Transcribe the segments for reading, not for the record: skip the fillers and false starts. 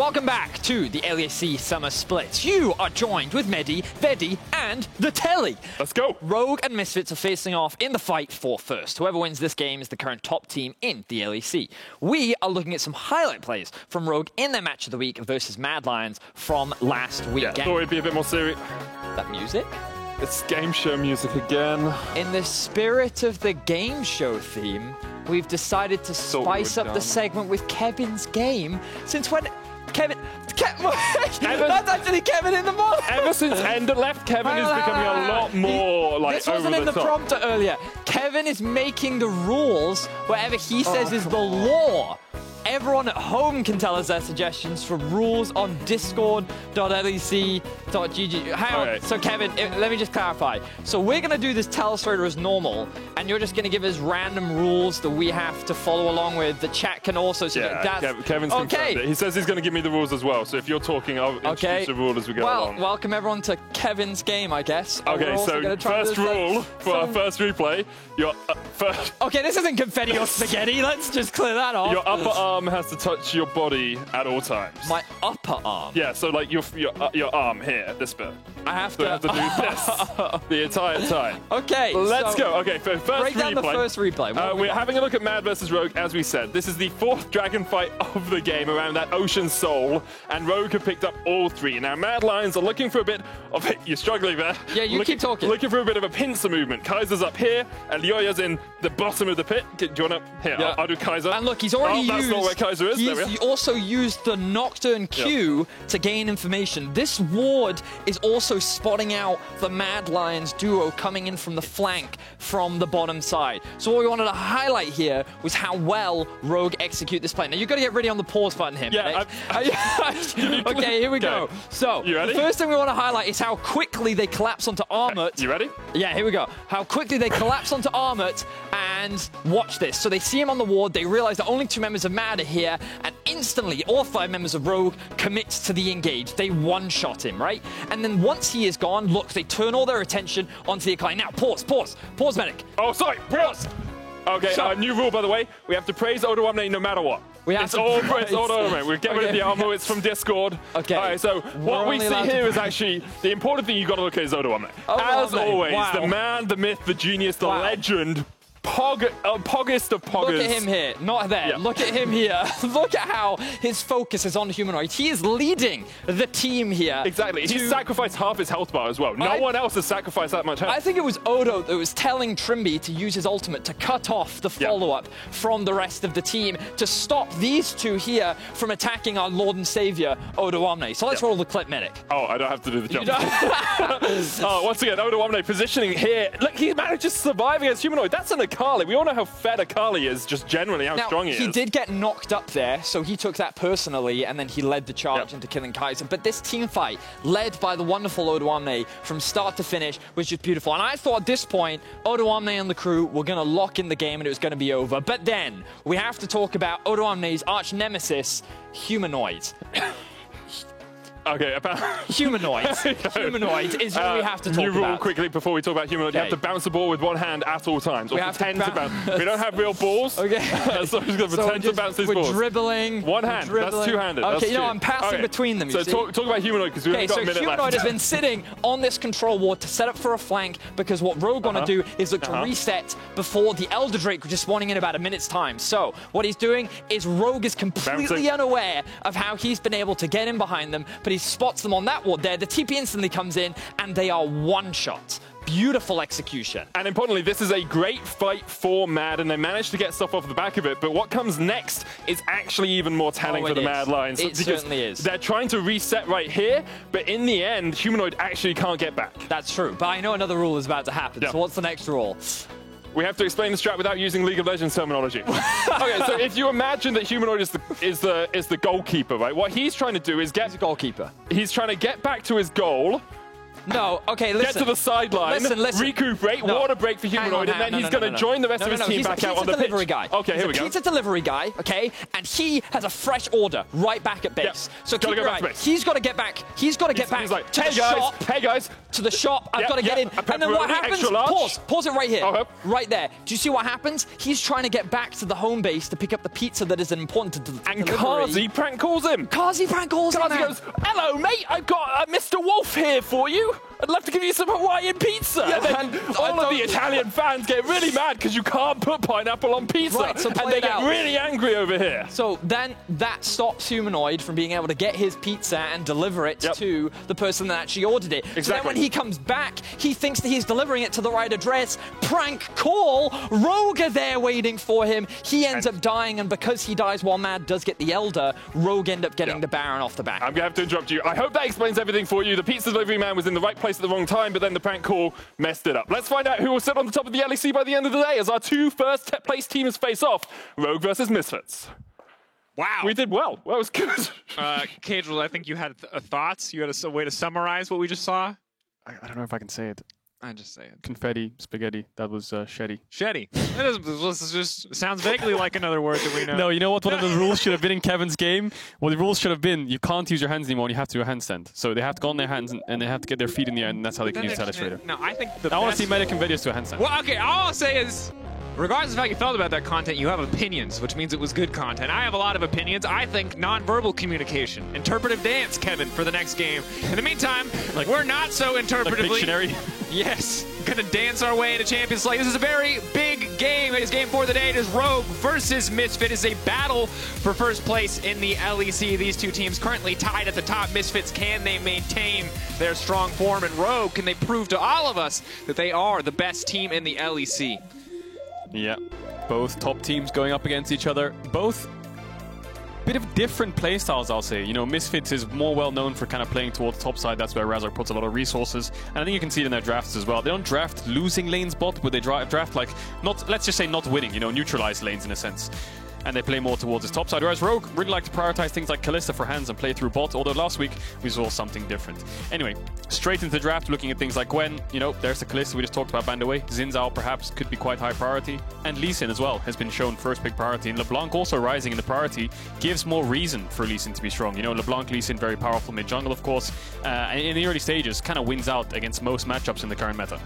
Welcome back to the LEC Summer Splits. You are joined with Medi, Vedi, and the Telly. Let's go. Rogue and Misfits are facing off in the fight for first. Whoever wins this game is the current top team in the LEC. We are looking at some highlight plays from Rogue in their match of the week versus Mad Lions from last weekend. Yeah, thought it'd be a bit more serious. That music? It's game show music again. In the spirit of the game show theme, we've decided to spice up the segment with Kevin's game. Since when... Kevin, that's actually Kevin in the mod. Ever since Ender left, Kevin is becoming a lot more like this wasn't in the prompter earlier. Kevin is making the rules. Whatever he says is the law. Everyone at home can tell us their suggestions for rules on discord.lec.gg. Hang on. Okay. So, Kevin, let me just clarify. So, we're going to do this Telestrator as normal, and you're just going to give us random rules that we have to follow along with. The chat can also... Yeah, Kevin's confirmed it. He says he's going to give me the rules as well. So, if you're talking, I'll introduce the rule as we go along. Well, welcome everyone to Kevin's game, I guess. Okay, so first rule for our first replay, your first... Okay, this isn't confetti or spaghetti. Let's just clear that off. Your upper arm has to touch your body at all times. My upper arm? Yeah, so like your arm here, this bit. I have to do this the entire time. Okay, let's go. Okay, for first break down the first replay. We're having a look at Mad vs Rogue, as we said. This is the fourth dragon fight of the game around that Ocean Soul, and Rogue have picked up all three. Now, Mad Lions are looking for a bit of... You're struggling there. Yeah, you keep talking. Looking for a bit of a pincer movement. Kaiser's up here, and Lyoya's in the bottom of the pit. Do you want to... Here, yeah. I'll do Kaiser. And look, he's already used... That's not where Kaiser is. He also used the Nocturne Q to gain information. This ward is also spotting out the Mad Lions duo coming in from the flank from the bottom side. So what we wanted to highlight here was how well Rogue execute this play. Now, you've got to get ready on the pause button here. Yeah. Okay, here we go. So, you ready? The first thing we want to highlight is how quickly they collapse onto Armut. You ready? Yeah, here we go. How quickly they collapse onto Armut, and watch this. So they see him on the ward, they realize that only 2 members of Mad are here, and instantly all 5 members of Rogue commits to the engage. They one-shot him, right? And then once he is gone, look, they turn all their attention onto the Akali. Now, pause, medic. Oh, sorry, pause. Okay, new rule, by the way. We have to praise Odoamne no matter what. It's all praise Odoamne. We're getting rid of the armor. It's from Discord. Okay. All right, so what we see here is actually the important thing you got to look at is Odoamne. As always, the man, the myth, the genius, the legend. Poggest of poggers. Look at him here, not there. Yeah. Look at him here. Look at how his focus is on Humanoid. He is leading the team here. Exactly. He sacrificed half his health bar as well. No one else has sacrificed that much health. I think it was Odo that was telling Trimby to use his ultimate to cut off the follow-up from the rest of the team to stop these two here from attacking our Lord and Savior, Odoamne. So let's roll the clip, medic. Oh, I don't have to do the jump. Once again, Odoamne positioning here. Look, he managed to survive against Humanoid. That's an Akali. We all know how fed Akali is, just generally how strong he is. He did get knocked up there, so he took that personally, and then he led the charge into killing Kaiser. But this team fight, led by the wonderful Odoamne from start to finish, was just beautiful. And I thought at this point, Odoamne and the crew were going to lock in the game and it was going to be over. But then, we have to talk about Odoamne's arch nemesis, Humanoid. Okay, Humanoid. Humanoid is what we have to talk about. New rule quickly before we talk about Humanoid. You have to bounce the ball with one hand at all times. Or pretend to bounce. We don't have real balls. Okay. So we're going to pretend to bounce these balls. We're dribbling. One hand. That's two-handed. Okay, I'm passing between them, you see. So talk about Humanoid, because we've only got a minute left. Humanoid has been sitting on this control ward to set up for a flank, because what Rogue want to do is look to reset before the Elder Drake, just spawning in about a minute's time. So what he's doing is Rogue is completely unaware of how he's been able to get in behind them, but he spots them on that ward there. The TP instantly comes in, and they are one-shots. Beautiful execution. And importantly, this is a great fight for Mad, and they managed to get stuff off the back of it. But what comes next is actually even more telling for the Mad Lions. It certainly is. They're trying to reset right here, but in the end, Humanoid actually can't get back. That's true. But I know another rule is about to happen. So what's the next rule? We have to explain the strat without using League of Legends terminology. Okay, so if you imagine that Humanoid is the goalkeeper, right? What he's trying to do is get... He's a goalkeeper. He's trying to get back to his goal No, okay, listen. Get to the sideline, Listen. recuperate, water break for Humanoid, and then he's going to join the rest of his team back out on the pitch. Guy. Okay, here we go. He's a pizza delivery guy, okay? And he has a fresh order right back at base. Yep. So keep right. He's got to get back. He's got to get back like, to the shop. Hey, guys. To the shop. I've got to get in. And then what happens? Pause it right here. Right there. Do you see what happens? He's trying to get back to the home base to pick up the pizza that is important to the And Kazi prank calls him. Kazi prank calls him. Kazi goes, hello, mate. I've got Mr. Wolf here for you. I'd love to give you some Hawaiian pizza. Yeah, and all of the Italian fans get really mad because you can't put pineapple on pizza. Right, so and they get really angry over here. So then that stops Humanoid from being able to get his pizza and deliver it to the person that actually ordered it. Exactly. So then when he comes back, he thinks that he's delivering it to the right address. Prank call. Rogue are there waiting for him. He ends up dying, and because he dies while Mad does get the Elder, Rogue end up getting the Baron off the back. I'm going to have to interrupt you. I hope that explains everything for you. The pizza delivery man was in the right place at the wrong time, but then the prank call messed it up. Let's find out who will sit on the top of the LEC by the end of the day as our two first place teams face off. Rogue versus Misfits. Wow. We did well. That was good. Cagel, I think you had thoughts. You had a way to summarize what we just saw. I don't know if I can say it. I just say it. Confetti, spaghetti. That was shetty. Shetty. This just sounds vaguely like another word that we know. No, you know what? One of the rules should have been in Kevin's game. Well, the rules should have been you can't use your hands anymore and you have to do a handstand. So they have to go on their hands and they have to get their feet in the air, and that's how they can use Telestrator. No, I think I want to see Medic and videos do a handstand. Well, okay, all I'll say is, regardless of how you felt about that content, you have opinions, which means it was good content. I have a lot of opinions. I think nonverbal communication, interpretive dance, Kevin, for the next game. In the meantime, we're not so interpretively. Like Pictionary? Yes, gonna dance our way into Champions League. This is a very big game. It is game 4 of the day. It is Rogue versus Misfit. It is a battle for first place in the LEC. These two teams currently tied at the top. Misfits, can they maintain their strong form? And Rogue, can they prove to all of us that they are the best team in the LEC? Yeah, both top teams going up against each other. Both bit of different playstyles, I'll say. You know, Misfits is more well known for kind of playing towards the top side. That's where Razork puts a lot of resources. And I think you can see it in their drafts as well. They don't draft losing lanes bot, but they draft like, not, let's just say not winning, you know, neutralized lanes in a sense. And they play more towards his top side. Whereas Rogue really like to prioritize things like Kalista for hands and play through bot, although last week we saw something different. Anyway, straight into the draft, looking at things like Gwen, you know, there's the Kalista we just talked about banned away. Xin Zhao perhaps could be quite high priority. And Lee Sin as well has been shown first big priority. And LeBlanc also rising in the priority gives more reason for Lee Sin to be strong. You know, LeBlanc, Lee Sin, very powerful mid-jungle, of course. And in the early stages, kind of wins out against most matchups in the current meta.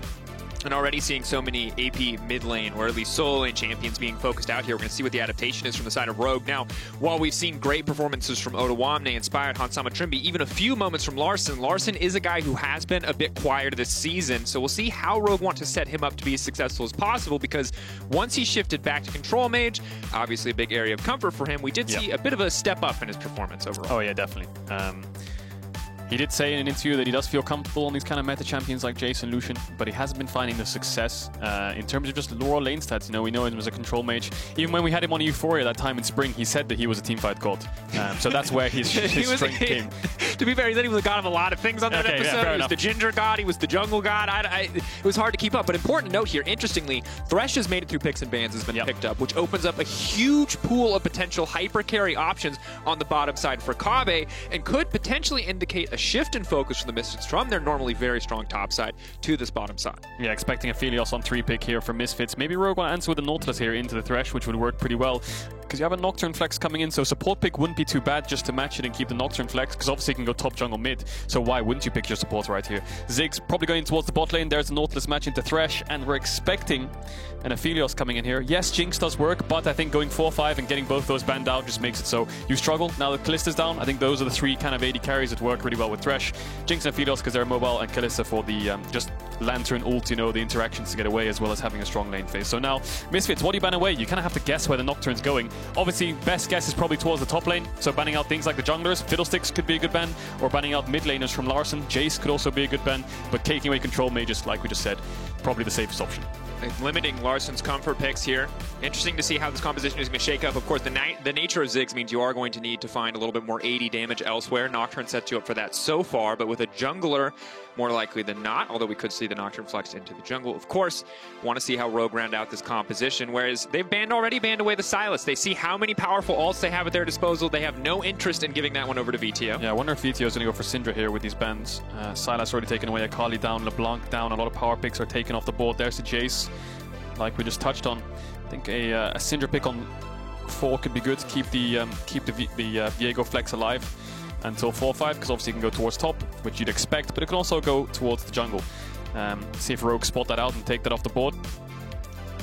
And already seeing so many AP mid lane, or at least solo lane champions being focused out here. We're going to see what the adaptation is from the side of Rogue. Now, while we've seen great performances from Ottawamne, Inspired, Hansama Trimby, even a few moments from Larssen, Larssen is a guy who has been a bit quieter this season, so we'll see how Rogue want to set him up to be as successful as possible, because once he shifted back to Control Mage, obviously a big area of comfort for him, we did see a bit of a step up in his performance overall. Oh yeah, definitely. He did say in an interview that he does feel comfortable on these kind of meta champions like Jace and Lucian, but he hasn't been finding the success in terms of just raw lane stats. You know, we know him as a control mage. Even when we had him on Euphoria that time in spring, he said that he was a teamfight god. So that's where his strength came. To be fair, he said he was a god of a lot of things on that episode. Yeah, he was the ginger god, he was the jungle god. It was hard to keep up. But important to note here, interestingly, Thresh has made it through picks and bans, has been picked up, which opens up a huge pool of potential hyper carry options on the bottom side for Kobbe, and could potentially indicate a shift in focus from the Misfits from their normally very strong top side to this bottom side. Yeah, expecting a Phelios on 3-pick here for Misfits. Maybe Rogue will answer with the Nautilus here into the Thresh, which would work pretty well, because you have a Nocturne flex coming in, so support pick wouldn't be too bad just to match it and keep the Nocturne flex, because obviously you can go top jungle mid, so why wouldn't you pick your support right here? Ziggs probably going towards the bot lane. There's the Nautilus match into Thresh, and we're expecting an Aphelios coming in here. Yes, Jinx does work, but I think going 4-5 and getting both those banned out just makes it so you struggle. Now that Kalista's down, I think those are the three kind of AD carries that work really well with Thresh. Jinx and Aphelios because they're mobile, and Kalista for the just Lantern ult, you know, the interactions to get away, as well as having a strong lane phase. So now, Misfits, what do you ban away? You kind of have to guess where the Nocturne's going. Obviously, best guess is probably towards the top lane, so banning out things like the junglers. Fiddlesticks could be a good ban, or banning out mid laners from Larssen. Jace could also be a good ban, but taking away control mages, like we just said, probably the safest option. Limiting Larssen's comfort picks here. Interesting to see how this composition is going to shake up. Of course, the nature of Ziggs means you are going to need to find a little bit more AD damage elsewhere. Nocturne sets you up for that so far, but with a jungler more likely than not, although we could see the Nocturne Flex into the jungle. Of course, want to see how Rogue round out this composition, whereas they've already banned away the Sylas. They see how many powerful ults they have at their disposal. They have no interest in giving that one over to VTO. Yeah, I wonder if VTO is going to go for Syndra here with these bans. Sylas already taken away, Akali down, LeBlanc down, a lot of power picks are taken off the board. There's the Jace, like we just touched on. I think a Syndra pick on 4 could be good to keep the Viego Flex alive until 4-5, because obviously you can go towards top, which you'd expect, but it can also go towards the jungle. See if Rogue spot that out and take that off the board.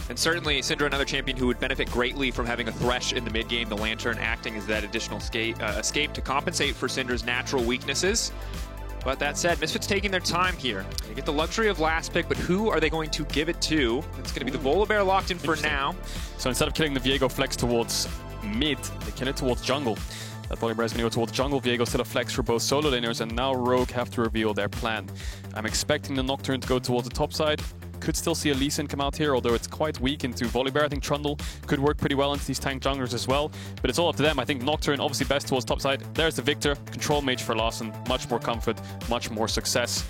And certainly, Syndra, another champion who would benefit greatly from having a Thresh in the mid game, the Lantern acting as that additional escape to compensate for Syndra's natural weaknesses. But that said, Misfits taking their time here. They get the luxury of last pick, but who are they going to give it to? It's going to be the Volibear locked in for now. So instead of killing the Viego Flex towards mid, they kill it towards jungle. That Volibear is going to go towards jungle. Viego still a flex for both solo laners, and now Rogue have to reveal their plan. I'm expecting the Nocturne to go towards the top side. Could still see a Lee Sin come out here, although it's quite weak into Volibear. I think Trundle could work pretty well into these tank junglers as well, but it's all up to them. I think Nocturne obviously best towards top side. There's the Victor, control mage for Larssen, much more comfort, much more success.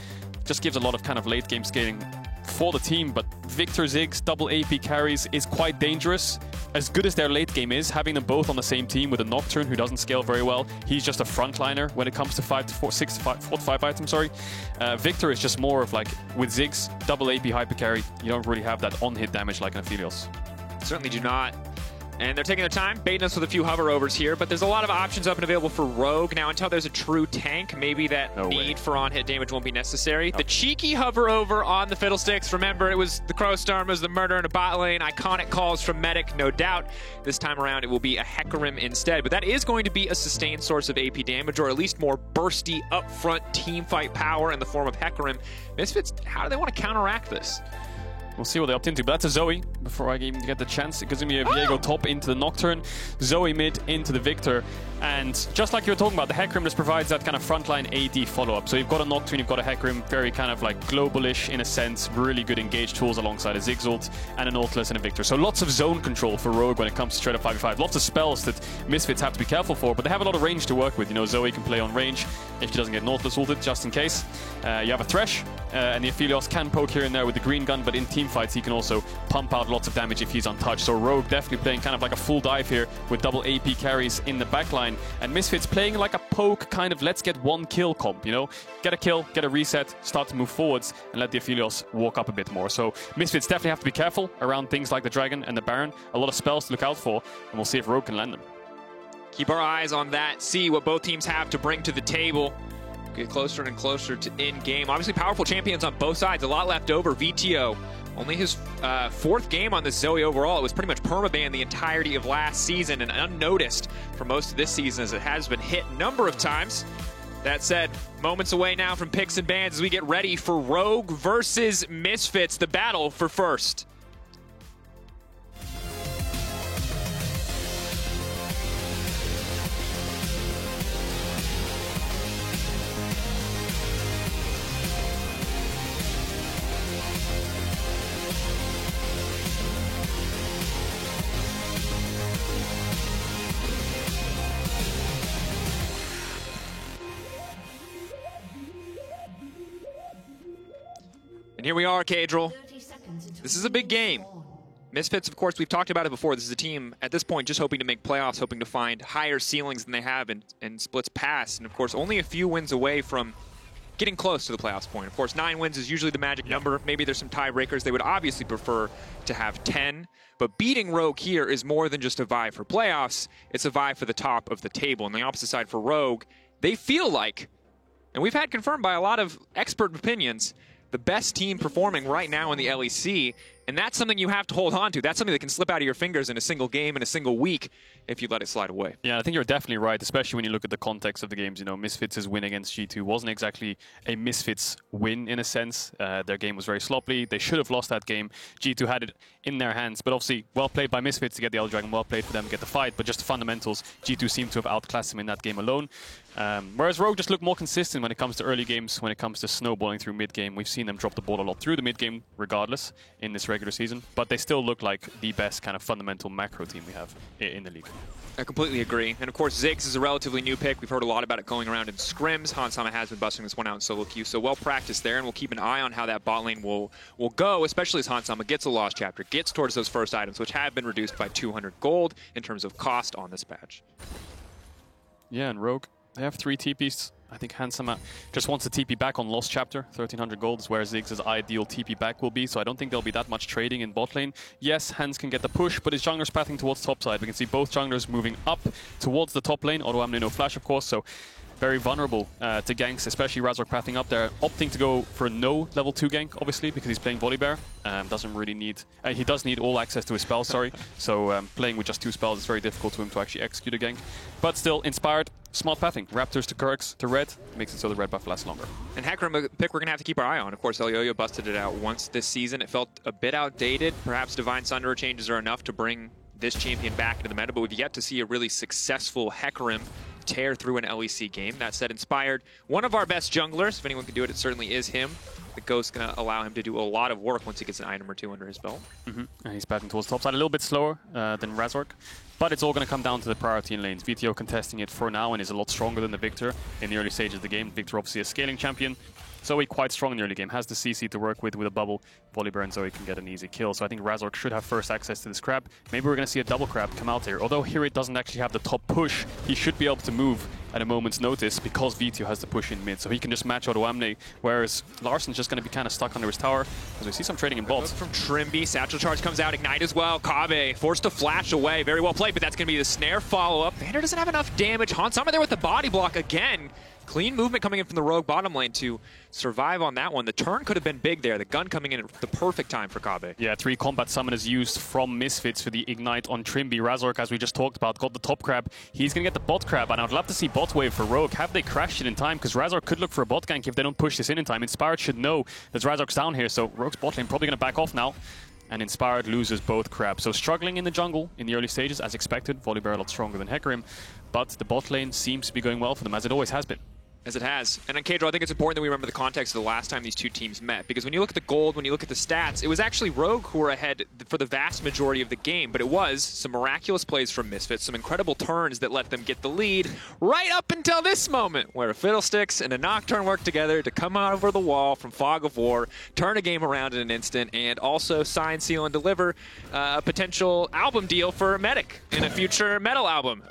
Just gives a lot of kind of late game scaling for the team, but Victor Ziggs, double AP carries is quite dangerous. As good as their late game is, having them both on the same team with a Nocturne who doesn't scale very well, he's just a frontliner when it comes to 4-5 items, Victor is just more of like, with Ziggs, double AP hyper carry, you don't really have that on-hit damage like an Aphelios. Certainly do not. And they're taking their time, baiting us with a few hover overs here, but there's a lot of options up and available for Rogue. Now, until there's a true tank, maybe that need for on-hit damage won't be necessary. The cheeky hover over on the Fiddlesticks. Remember, it was the Crowstorm, it was the murder in a bot lane. Iconic calls from Medic, no doubt. This time around, it will be a Hecarim instead. But that is going to be a sustained source of AP damage, or at least more bursty, upfront teamfight power in the form of Hecarim. Misfits, how do they want to counteract this? We'll see what they opt into, but that's a Zoe. Before I even get the chance, it gives me a Viego top into the Nocturne, Zoe mid into the Victor, and just like you were talking about, the Hecarim just provides that kind of frontline AD follow-up. So you've got a Nocturne, you've got a Hecarim, very kind of like globalish in a sense, really good engage tools alongside a Ziggs ult and a Nautilus and a Victor. So lots of zone control for Rogue when it comes to straight up 5v5. Lots of spells that Misfits have to be careful for, but they have a lot of range to work with. You know, Zoe can play on range if she doesn't get Nautilus ulted, just in case. You have a Thresh, and the Aphelios can poke here and there with the green gun, but in team fights he can also pump out lots of damage if he's untouched. So Rogue definitely playing kind of like a full dive here with double AP carries in the backline, and Misfits playing like a poke kind of let's get one kill comp, you know? Get a kill, get a reset, start to move forwards, and let the Aphelios walk up a bit more. So Misfits definitely have to be careful around things like the Dragon and the Baron. A lot of spells to look out for, and we'll see if Rogue can land them. Keep our eyes on that, see what both teams have to bring to the table. Get closer and closer to in-game. Obviously powerful champions on both sides, a lot left over. VTO, only his 4th game on this Zoe overall. It was pretty much permaban the entirety of last season and unnoticed for most of this season, as it has been hit a number of times. That said, moments away now from picks and bans as we get ready for Rogue versus Misfits, the battle for first. And here we are, Kadril. This is a big game. Misfits, of course, we've talked about it before. This is a team, at this point, just hoping to make playoffs, hoping to find higher ceilings than they have in splits past. And, of course, only a few wins away from getting close to the playoffs point. Of course, 9 wins is usually the magic number. Maybe there's some tiebreakers. They would obviously prefer to have 10. But beating Rogue here is more than just a vie for playoffs. It's a vie for the top of the table. On the opposite side for Rogue, they feel like, and we've had confirmed by a lot of expert opinions, the best team performing right now in the LEC, and that's something you have to hold on to. That's something that can slip out of your fingers in a single game, in a single week, if you let it slide away. Yeah, I think you're definitely right, especially when you look at the context of the games. You know, Misfits' win against G2 wasn't exactly a Misfits win in a sense. Their game was very sloppy. They should have lost that game. G2 had it in their hands, but obviously well played by Misfits to get the Elder Dragon, well played for them to get the fight, but just the fundamentals, G2 seemed to have outclassed them in that game alone. Whereas Rogue just look more consistent when it comes to early games, when it comes to snowballing through mid-game. We've seen them drop the ball a lot through the mid-game, regardless, in this regular season. But they still look like the best kind of fundamental macro team we have in the league. I completely agree. And of course, Ziggs is a relatively new pick. We've heard a lot about it going around in scrims. Hans Sama has been busting this one out in solo queue, so well practiced there, and we'll keep an eye on how that bot lane will go, especially as Hans Sama gets a Lost Chapter, gets towards those first items, which have been reduced by 200 gold in terms of cost on this patch. Yeah, and Rogue, they have 3 TPs. I think Hans Sama just wants to TP back on Lost Chapter. 1,300 gold is where Ziggs' ideal TP back will be, so I don't think there'll be that much trading in bot lane. Yes, Hans can get the push, but his jungler's pathing towards top side. We can see both junglers moving up towards the top lane. Odoamne no flash, of course, so very vulnerable to ganks, especially Razork pathing up there. Opting to go for no level 2 gank, obviously, because he's playing Volibear. Doesn't really need... he does need all access to his spells, sorry. So playing with just 2 spells is very difficult to him to actually execute a gank. But still, inspired, smart pathing. Raptors to Kurks to red, makes it so the red buff lasts longer. And Hecarim, a pick we're going to have to keep our eye on. Of course, Elyoyo busted it out once this season. It felt a bit outdated. Perhaps Divine Sunderer changes are enough to bring this champion back into the meta, but we've yet to see a really successful Hecarim tear through an LEC game. That said, Inspired, one of our best junglers. If anyone can do it, it certainly is him. The Ghost's going to allow him to do a lot of work once he gets an item or 2 under his belt. And he's batting towards top side a little bit slower than Razork. But it's all going to come down to the priority in lanes. VTO contesting it for now and is a lot stronger than the Victor in the early stages of the game. Victor obviously a scaling champion. Zoe quite strong in the early game, has the CC to work with a bubble. Volibear and Zoe can get an easy kill, so I think Razork should have first access to this crab. Maybe we're going to see a double crab come out here. Although here it doesn't actually have the top push, he should be able to move at a moment's notice because VTO has the push in mid, so he can just match Odoamne, whereas Larsen's just going to be kind of stuck under his tower, as we see some trading in bots. From Trimby, Satchel Charge comes out, Ignite as well. Kobbe forced to flash away, very well played, but that's going to be the snare follow-up. Vander doesn't have enough damage. Hans Sama there with the body block again. Clean movement coming in from the Rogue bottom lane to survive on that one. The turn could have been big there. The gun coming in at the perfect time for Kobbe. Yeah, 3 combat summon is used from Misfits for the Ignite on Trimby. Razork, as we just talked about, got the top crab. He's going to get the bot crab, and I'd love to see bot wave for Rogue. Have they crashed it in time? Because Razork could look for a bot gank if they don't push this in time. Inspired should know that Razork's down here, so Rogue's bot lane probably going to back off now. And Inspired loses both crabs. So struggling in the jungle in the early stages, as expected. Volibear a lot stronger than Hecarim, but the bot lane seems to be going well for them, as it always has been. As it has. And on K'Draw, I think it's important that we remember the context of the last time these two teams met. Because when you look at the gold, when you look at the stats, it was actually Rogue who were ahead for the vast majority of the game. But it was some miraculous plays from Misfits, some incredible turns that let them get the lead right up until this moment, where a Fiddlesticks and a Nocturne work together to come out over the wall from Fog of War, turn a game around in an instant, and also sign, seal, and deliver a potential album deal for Medic in a future metal album.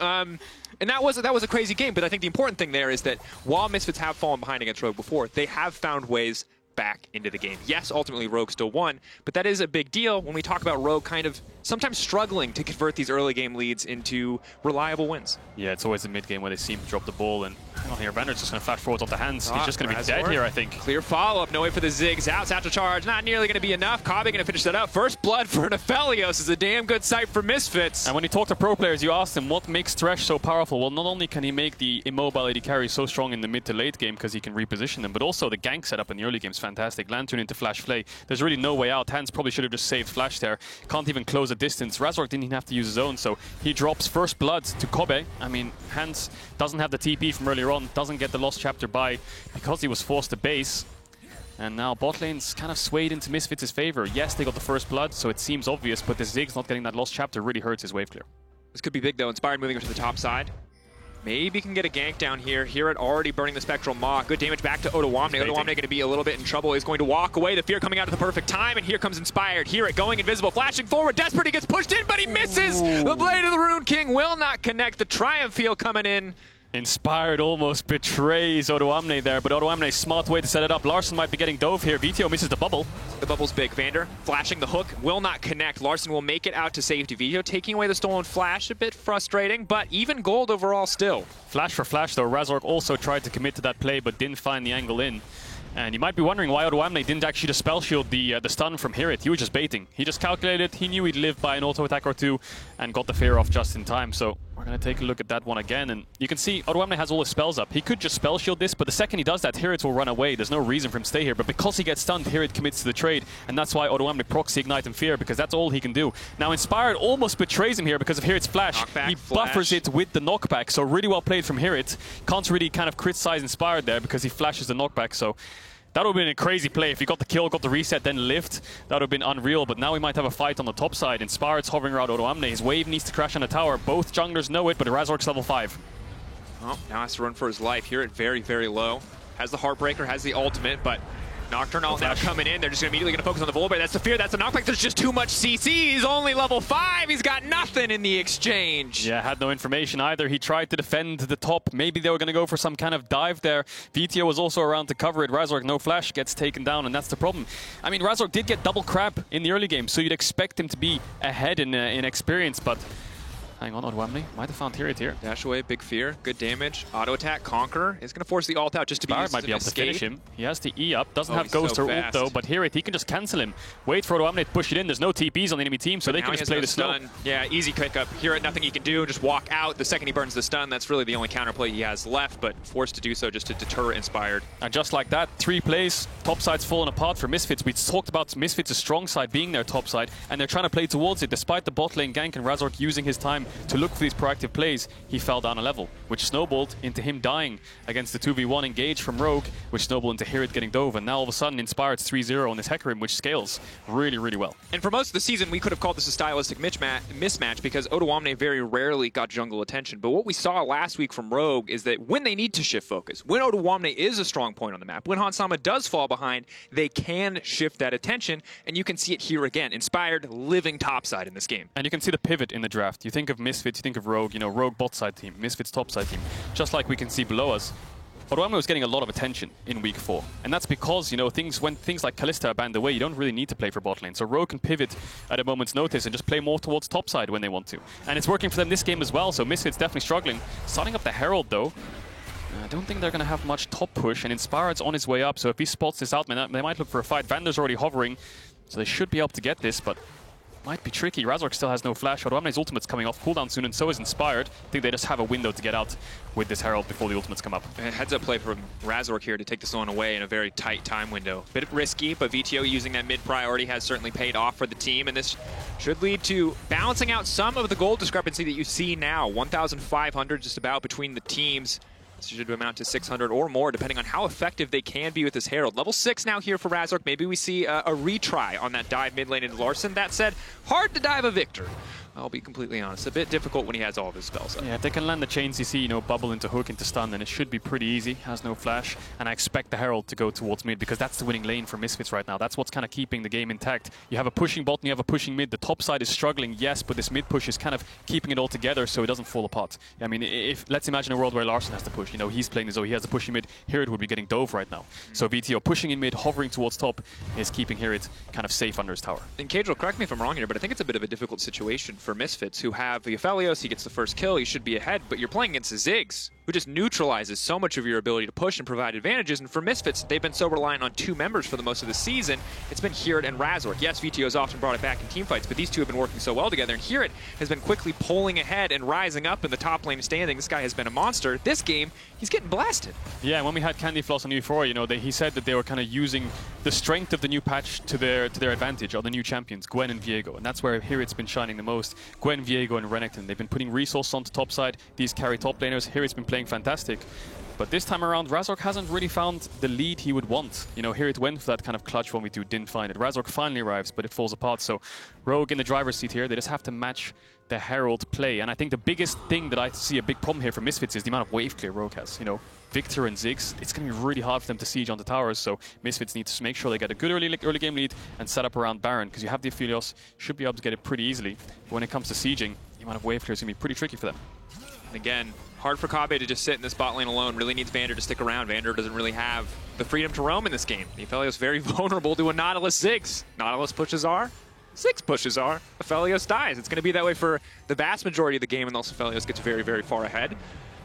And that was a crazy game, but I think the important thing there is that while Misfits have fallen behind against Rogue before, they have found ways back into the game. Yes, ultimately Rogue still won, but that is a big deal when we talk about Rogue kind of sometimes struggling to convert these early game leads into reliable wins. Yeah, it's always the mid game where they seem to drop the ball, and I don't hear Vander's just going to flash forward off the hands. He's just going to be dead here, I think. Clear follow-up, no way for the Ziggs out. Satchel Charge, not nearly going to be enough. Kobbe going to finish that up. First blood for Nephelios is a damn good sight for Misfits. And when you talk to pro players, you ask them what makes Thresh so powerful. Well, not only can he make the immobile AD carry so strong in the mid to late game because he can reposition them, but also the gank setup in the early game is fantastic. Lantern into Flash Flay. There's really no way out. Hans probably should have just saved Flash there. Can't even close the distance. Razork didn't even have to use his own, so he drops first blood to Kobbe. I mean, Hans doesn't have the TP from earlier on, doesn't get the Lost Chapter by because he was forced to base. And now bot lane's kind of swayed into Misfits' favor. Yes, they got the first blood, so it seems obvious, but the Ziggs not getting that Lost Chapter really hurts his wave clear. This could be big, though. Inspired moving to the top side. Maybe can get a gank down here. Here it already burning the Spectral Maw. Good damage back to Odoamne. Odoamne going to be a little bit in trouble. He's going to walk away. The Fear coming out at the perfect time. And here comes Inspired. Here it going invisible. Flashing forward. Desperate. He gets pushed in, but he misses. Ooh. The Blade of the Rune King will not connect. The Triumph Field coming in. Inspired almost betrays Odoamne there, but Odoamne's smart way to set it up. Larsen might be getting dove here. VTO misses the bubble. The bubble's big. Vander flashing the hook, will not connect. Larsen will make it out to safety. VTO taking away the stolen flash, a bit frustrating, but even gold overall still. Flash for flash though. Razork also tried to commit to that play, but didn't find the angle in. And you might be wondering why Odoamne didn't actually just spell shield the stun from Hirit. He was just baiting. He just calculated, he knew he'd live by an auto attack or two, and got the fear off just in time. So we're going to take a look at that one again. And you can see Odoamne has all his spells up. He could just spell shield this, but the second he does that, Hirit will run away. There's no reason for him to stay here. But because he gets stunned, Hirit commits to the trade. And that's why Odoamne procs Ignite and Fear, because that's all he can do. Now, Inspired almost betrays him here because of Hirit's flash. Knockback, he flash. buffers it with the knockback. So really well played from Hirit. Can't really kind of criticize Inspired there because he flashes the knockback. So that would have been a crazy play. If he got the kill, got the reset, then lived, that would have been unreal. But now we might have a fight on the top side. Inspired's hovering around Odoamne. His wave needs to crash on the tower. Both junglers know it, but Razork's level 5. Well, now has to run for his life. Here at very, very low. Has the Heartbreaker, has the ultimate, but Nocturnal now coming in. They're just immediately going to focus on the Volibear. That's the fear. That's the knockback. There's just too much CC. He's only level 5. He's got nothing in the exchange. Yeah, had no information either. He tried to defend the top. Maybe they were going to go for some kind of dive there. VTO was also around to cover it. Razork, no flash, gets taken down, and that's the problem. I mean, Razork did get double crab in the early game, so you'd expect him to be ahead in experience, but hang on, Odoamne might have found Hirit here. Dash away, big fear, good damage. Auto attack, Conquer is going to force the ult out just to be used might be able to finish him. He has the E up, doesn't have Ghost so or ult fast. though, but Hirit, he can just cancel him. Wait for Odoamne to push it in. There's no TPs on the enemy team, so they can just play the slow. Yeah, easy quick up. Here, nothing he can do. Just walk out. The second he burns the stun, that's really the only counterplay he has left, but forced to do so just to deter Inspired. And just like that, 3 plays, top side's fallen apart for Misfits. We talked about Misfits' strong side being their top side, and they're trying to play towards it, despite the bot lane gank and Razork using his time to look for these proactive plays. He fell down a level, which snowballed into him dying against the 2v1 engage from Rogue, which snowballed into Hirit getting dove, and now all of a sudden Inspired's 3-0 on this Hecarim, which scales really, really well. And for most of the season, we could have called this a stylistic mismatch because Odoamne very rarely got jungle attention. But what we saw last week from Rogue is that when they need to shift focus, when Odoamne is a strong point on the map, when Hans Sama does fall behind, they can shift that attention, and you can see it here again. Inspired living topside in this game. And you can see the pivot in the draft. You think of Misfits, you think of Rogue, you know, Rogue bot side team, Misfits top side team. Just like we can see below us, Odoamne was getting a lot of attention in week 4. And that's because, you know, when things like Kalista are banned away, you don't really need to play for bot lane. So Rogue can pivot at a moment's notice and just play more towards top side when they want to. And it's working for them this game as well, so Misfits definitely struggling. Starting up the Herald though, I don't think they're going to have much top push, and Inspired's on his way up, so if he spots this out, they might look for a fight. Vander's already hovering, so they should be able to get this, but might be tricky. Razork still has no flash. Odoamne's ultimate's coming off cooldown soon, and so is Inspired. I think they just have a window to get out with this Herald before the ultimates come up. A heads-up play from Razork here to take this one away in a very tight time window. Bit risky, but VTO using that mid-priority has certainly paid off for the team, and this should lead to balancing out some of the gold discrepancy that you see now. 1,500 just about between the teams. This should amount to 600 or more, depending on how effective they can be with this Herald. Level 6 now here for Razork. Maybe we see a retry on that dive mid lane into Larssen. That said, hard to dive a Victor. I'll be completely honest. A bit difficult when he has all of his spells up. Yeah, if they can land the chain CC, you know, bubble into hook into stun, then it should be pretty easy. Has no flash, and I expect the Herald to go towards mid because that's the winning lane for Misfits right now. That's what's kind of keeping the game intact. You have a pushing bot and you have a pushing mid. The top side is struggling, yes, but this mid push is kind of keeping it all together so it doesn't fall apart. I mean, if let's imagine a world where Larssen has to push. You know, he's playing as though he has a pushing mid. Hirit would be getting dove right now. So VTO pushing in mid, hovering towards top, is keeping Hirit kind of safe under his tower. And Cage, correct me if I'm wrong here, but I think it's a bit of a difficult situation for Misfits who have the Aphelios. He gets the first kill, he should be ahead, but you're playing against the Ziggs, who just neutralizes so much of your ability to push and provide advantages. And for Misfits, they've been so reliant on 2 members for the most of the season. It's been Hirit and Razork. Yes, VTO has often brought it back in teamfights, but these two have been working so well together. And Hirit has been quickly pulling ahead and rising up in the top lane standing. This guy has been a monster. This game, he's getting blasted. Yeah, when we had Candy Floss on U4, you know, he said that they were kind of using the strength of the new patch to their advantage, or the new champions, Gwen and Viego. And that's where Hirit's been shining the most. Gwen, Viego, and Renekton. They've been putting resources onto top side. These carry top laners. Hirit's been playing fantastic. But this time around, Razork hasn't really found the lead he would want. You know, Hirit went for that kind of clutch 1v2, didn't find it. Razork finally arrives, but it falls apart. So Rogue in the driver's seat here. They just have to match the Herald play. And I think the biggest thing that I see a big problem here for Misfits is the amount of wave clear Rogue has. You know, Victor and Ziggs, it's going to be really hard for them to siege on the towers. So Misfits need to make sure they get a good early game lead and set up around Baron, because you have the Aphelios, should be able to get it pretty easily. But when it comes to sieging, the amount of wave clear is going to be pretty tricky for them. And again, hard for Kobbe to just sit in this bot lane alone. Really needs Vander to stick around. Vander doesn't really have the freedom to roam in this game. The Aphelios very vulnerable to a Nautilus Ziggs. Nautilus pushes R. Ziggs pushes R. Aphelios dies. It's going to be that way for the vast majority of the game unless Aphelios gets very, very far ahead.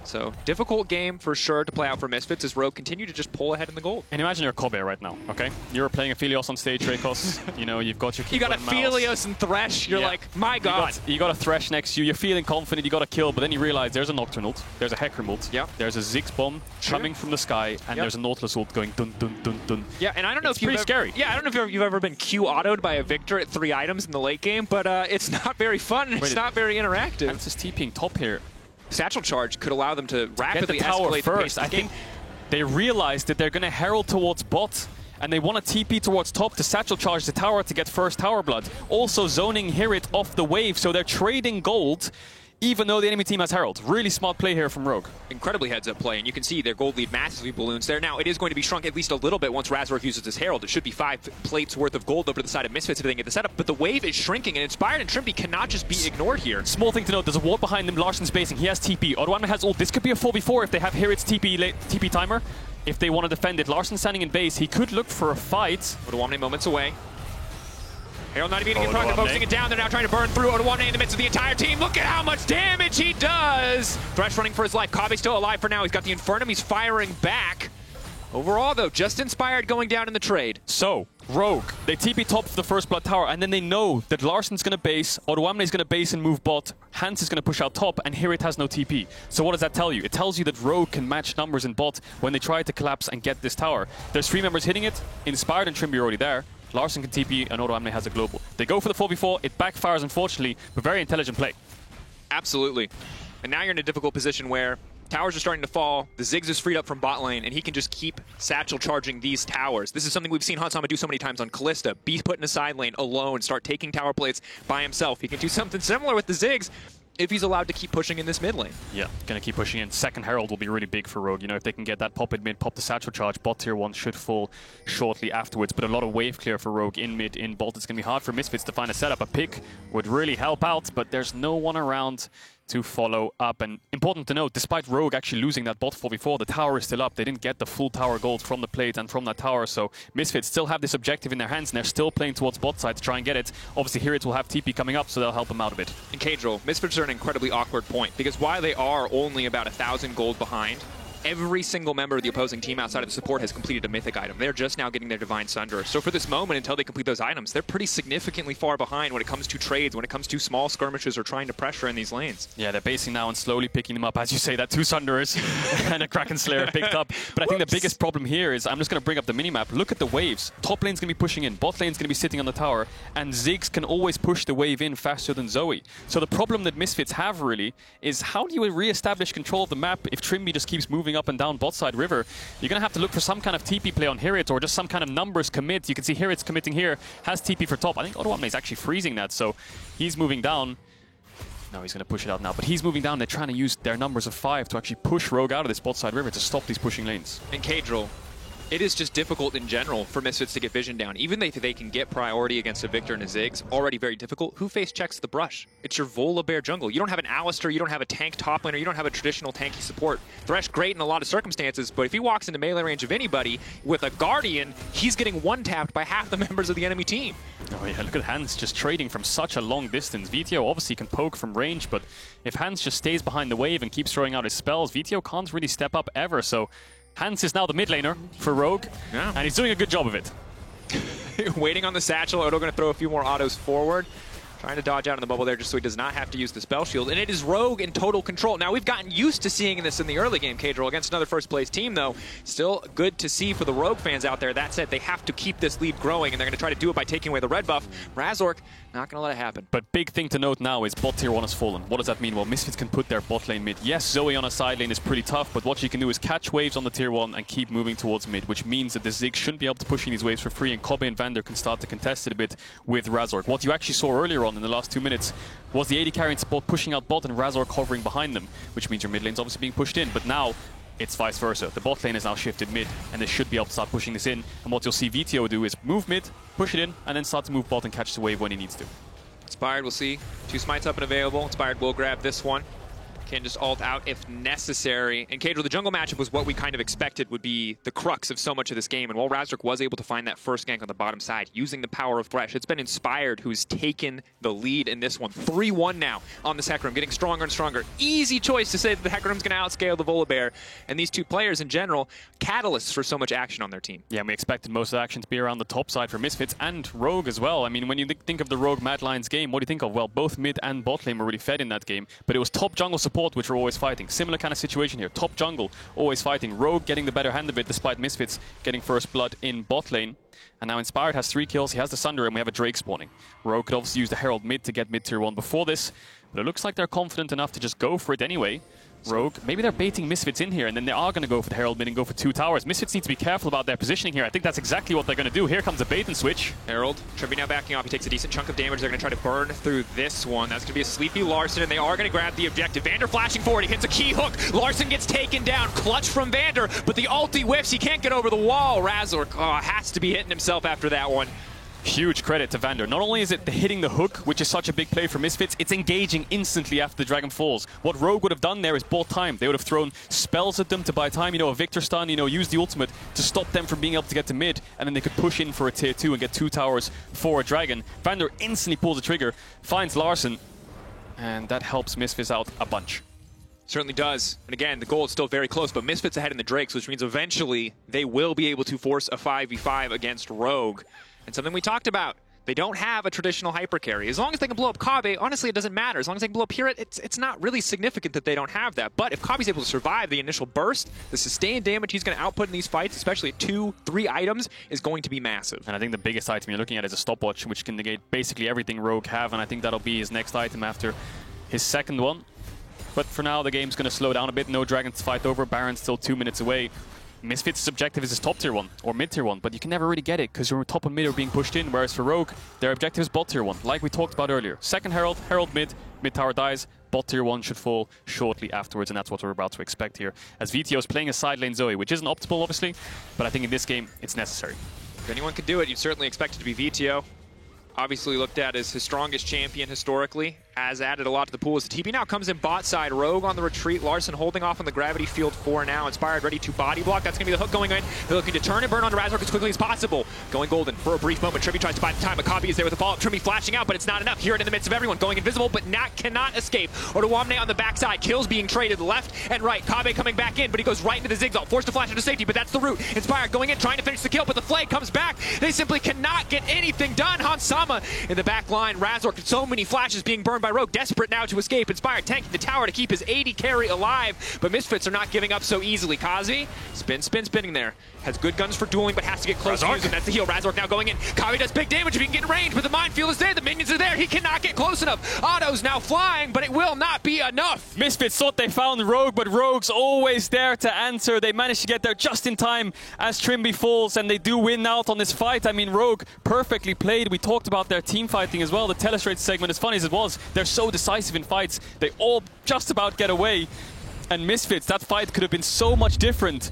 So, difficult game for sure to play out for Misfits as Rogue continue to just pull ahead in the gold. And imagine you're Kobe right now, okay? You're playing a Philios on stage, Rekos. You know, you've got your You got a Philios and Thresh. You're like, my God. You got a Thresh next to you. You're feeling confident. You got a kill, but then you realize there's a Nocturne ult, there's a Hecarim ult, there's a Ziggs bomb coming from the sky, and there's a Nautilus ult going dun dun dun dun. Yeah, and I don't know if you've scary. Yeah, I don't know if you've ever been Q-autoed by a Victor at 3 items in the late game, but it's not very fun. And it's not very interactive. And it's just TPing top here. Satchel Charge could allow them to rapidly get the tower escalate first. the pace. I think they realized that they're going to herald towards bot, and they want to TP towards top to Satchel Charge the tower to get first tower blood. Also zoning Hirit off the wave, so they're trading gold, even though the enemy team has Herald. Really smart play here from Rogue. Incredibly heads-up play, and you can see their gold lead massively balloons there. Now, it is going to be shrunk at least a little bit once Razork uses his Herald. It should be 5 plates worth of gold over to the side of Misfits if they can get the setup, but the wave is shrinking, and Inspired and Trimby cannot just be ignored here. Small thing to note, there's a ward behind him, Larsen's basing. He has TP. Odoamne has ult. This could be a 4v4 if they have Hirit's TP timer. If they want to defend it, Larsen standing in base. He could look for a fight. Odoamne moments away. Herald not even getting in front, they're focusing it down. They're now trying to burn through Odoamne in the midst of the entire team. Look at how much damage he does! Thresh running for his life. Kobbe's still alive for now. He's got the Infernum. He's firing back. Overall, though, just Inspired going down in the trade. So, Rogue, they TP top of the first blood tower, and then they know that Larsen's going to base, Odoamne is going to base and move bot, Hans is going to push out top, and Hirit has no TP. So what does that tell you? It tells you that Rogue can match numbers in bot when they try to collapse and get this tower. There's 3 members hitting it, Inspired and Trimby are already there. Larsen can TP, and Odoamne has a global. They go for the 4v4, it backfires unfortunately, but very intelligent play. Absolutely. And now you're in a difficult position where towers are starting to fall, the Ziggs is freed up from bot lane, and he can just keep Satchel charging these towers. This is something we've seen Hansama do so many times on Kalista. Be put in a side lane alone, start taking tower plates by himself. He can do something similar with the Ziggs if he's allowed to keep pushing in this mid lane. Yeah, gonna keep pushing in. Second Herald will be really big for Rogue. You know, if they can get that pop in mid, pop the Satchel Charge, bot tier 1 should fall shortly afterwards. But a lot of wave clear for Rogue in mid, in bot. It's gonna be hard for Misfits to find a setup. A pick would really help out, but there's no one around to follow up. And important to note, despite Rogue actually losing that bot 4v4, the tower is still up. They didn't get the full tower gold from the plate and from that tower, so Misfits still have this objective in their hands, and they're still playing towards bot side to try and get it. Obviously, Hirit will have TP coming up, so they'll help them out a bit. In Cadril, Misfits are an incredibly awkward point, because while they are only about 1,000 gold behind, every single member of the opposing team outside of the support has completed a mythic item. They're just now getting their Divine Sunder. So for this moment, until they complete those items, they're pretty significantly far behind when it comes to trades, when it comes to small skirmishes or trying to pressure in these lanes. Yeah, they're basing now and slowly picking them up. As you say, that 2 Sunderers and a Kraken Slayer picked up. But I think the biggest problem here is, I'm just going to bring up the minimap. Look at the waves. Top lane's going to be pushing in, bot lane's going to be sitting on the tower, and Ziggs can always push the wave in faster than Zoe. So the problem that Misfits have really is, how do you re-establish control of the map if Trimby just keeps moving up and down bot side river? You're going to have to look for some kind of TP play on Hirit, or just some kind of numbers commit. You can see Hirit's committing here, has TP for top. I think Odoamne is actually freezing that, so he's moving down. No, he's going to push it out now, but he's moving down. They're trying to use their numbers of 5 to actually push Rogue out of this bot side river to stop these pushing lanes. And Cadril, it is just difficult in general for Misfits to get vision down. Even if they can get priority against a Victor and a Ziggs, already very difficult. Who face checks the brush? It's your Volibear jungle. You don't have an Alistar, you don't have a tank top laner, you don't have a traditional tanky support. Thresh, great in a lot of circumstances, but if he walks into melee range of anybody with a Guardian, he's getting one-tapped by half the members of the enemy team. Oh yeah, look at Hans just trading from such a long distance. VTO obviously can poke from range, but if Hans just stays behind the wave and keeps throwing out his spells, VTO can't really step up ever, so Hans is now the mid laner for Rogue, and he's doing a good job of it. Waiting on the Satchel, Odo going to throw a few more autos forward. Trying to dodge out in the bubble there just so he does not have to use the spell shield. And it is Rogue in total control. Now, we've gotten used to seeing this in the early game, Cadril, against another first-place team, though. Still good to see for the Rogue fans out there. That said, they have to keep this lead growing, and they're going to try to do it by taking away the red buff. Razork, not going to let it happen. But big thing to note now is bot tier 1 has fallen. What does that mean? Well, Misfits can put their bot lane mid. Yes, Zoe on a side lane is pretty tough, but what she can do is catch waves on the tier 1 and keep moving towards mid, which means that the Ziggs shouldn't be able to push in these waves for free, and Kobbe and Vander can start to contest it a bit with Razork. What you actually saw earlier on in the last 2 minutes was the AD carrying support pushing out bot and Razork hovering behind them, which means your mid lane's obviously being pushed in, but now it's vice versa. The bot lane is now shifted mid, and they should be able to start pushing this in, and what you'll see VTO do is move mid, push it in, and then start to move bot and catch the wave when he needs to. Inspired, we'll see. 2 smites up and available. Inspired will grab this one. Can just ult out if necessary. And Kadro, the jungle matchup was what we kind of expected would be the crux of so much of this game. And while Razork was able to find that first gank on the bottom side, using the power of Thresh, it's been Inspired who's taken the lead in this one. 3-1 now on this Hecarim, getting stronger and stronger. Easy choice to say that the Hecarim's going to outscale the Volibear. And these two players in general, catalysts for so much action on their team. Yeah, and we expected most of the action to be around the top side for Misfits and Rogue as well. I mean, when you think of the Rogue Mad Lions game, what do you think of? Well, both mid and bot lane were really fed in that game, but it was top jungle support which were always fighting. Similar kind of situation here. Top jungle, always fighting. Rogue getting the better hand of it, despite Misfits getting first blood in bot lane. And now Inspired has 3 kills, he has the Sunder, and we have a Drake spawning. Rogue could obviously use the Herald mid to get mid tier 1 before this, but it looks like they're confident enough to just go for it anyway. Rogue, maybe they're baiting Misfits in here, and then they are going to go for the Herald mid and go for 2 towers. Misfits need to be careful about their positioning here. I think that's exactly what they're going to do. Here comes a bait and switch. Herald, Trimby now backing off. He takes a decent chunk of damage. They're going to try to burn through this one. That's going to be a sleepy Larssen, and they are going to grab the objective. Vander flashing forward. He hits a key hook. Larssen gets taken down. Clutch from Vander, but the ulti whiffs. He can't get over the wall. Razork has to be hitting himself after that one. Huge credit to Vander. Not only is it hitting the hook, which is such a big play for Misfits, it's engaging instantly after the Dragon falls. What Rogue would have done there is bought time. They would have thrown spells at them to buy time, a Victor stun, use the ultimate to stop them from being able to get to mid, and then they could push in for a tier 2 and get 2 towers for a Dragon. Vander instantly pulls the trigger, finds Larssen, and that helps Misfits out a bunch. Certainly does. And again, the goal is still very close, but Misfits ahead in the Drakes, which means eventually they will be able to force a 5v5 against Rogue. And something we talked about, they don't have a traditional hyper carry. As long as they can blow up Kobbe, honestly, it doesn't matter. As long as they can blow up Pirat, it's not really significant that they don't have that. But if Kobbe's able to survive the initial burst, the sustained damage he's going to output in these fights, especially at 2-3 items, is going to be massive. And I think the biggest item you're looking at is a stopwatch, which can negate basically everything Rogue have, and I think that'll be his next item after his second one. But for now, the game's going to slow down a bit. No Dragons to fight over. Baron's still 2 minutes away. Misfits' objective is his top tier 1 or mid tier 1, but you can never really get it because your top and mid are being pushed in, whereas for Rogue, their objective is bot tier 1, like we talked about earlier. Second Herald, Herald mid tower dies, bot tier 1 should fall shortly afterwards, and that's what we're about to expect here. As VTO is playing a side lane Zoe, which isn't optimal, obviously, but I think in this game, it's necessary. If anyone could do it, you'd certainly expect it to be VTO. Obviously looked at as his strongest champion historically, has added a lot to the pool. As the TP now comes in bot side, Rogue on the retreat, Larssen holding off on the gravity field 4 now, Inspired ready to body block. That's going to be the hook going in. They're looking to turn and burn onto Razork as quickly as possible. Going golden for a brief moment. Trimby tries to buy the time, but Kobbe is there with the follow-up. Trimby flashing out, but it's not enough. Here in the midst of everyone, going invisible, but cannot escape. Odoamne on the backside, kills being traded left and right. Kobbe coming back in, but he goes right into the Zigzag, forced to flash into safety, but that's the route. Inspired going in, trying to finish the kill, but the Flay comes back. They simply cannot get anything done. Hans Sama in the back line. Razork, so many flashes being burned by Rogue, desperate now to escape. Inspired tanking the tower to keep his 80 carry alive, but Misfits are not giving up so easily. Kazi, spinning there. Has good guns for dueling, but has to get close to use them. That's the heal. Razork now going in. Kobbe does big damage if he can get in range, but the minefield is there. The minions are there. He cannot get close enough. Otto's now flying, but it will not be enough. Misfits thought they found Rogue, but Rogue's always there to answer. They managed to get there just in time as Trimby falls, and they do win out on this fight. I mean, Rogue perfectly played. We talked about their team fighting as well. The Telestrates segment, as funny as it was, they're so decisive in fights. They all just about get away. And Misfits, that fight could have been so much different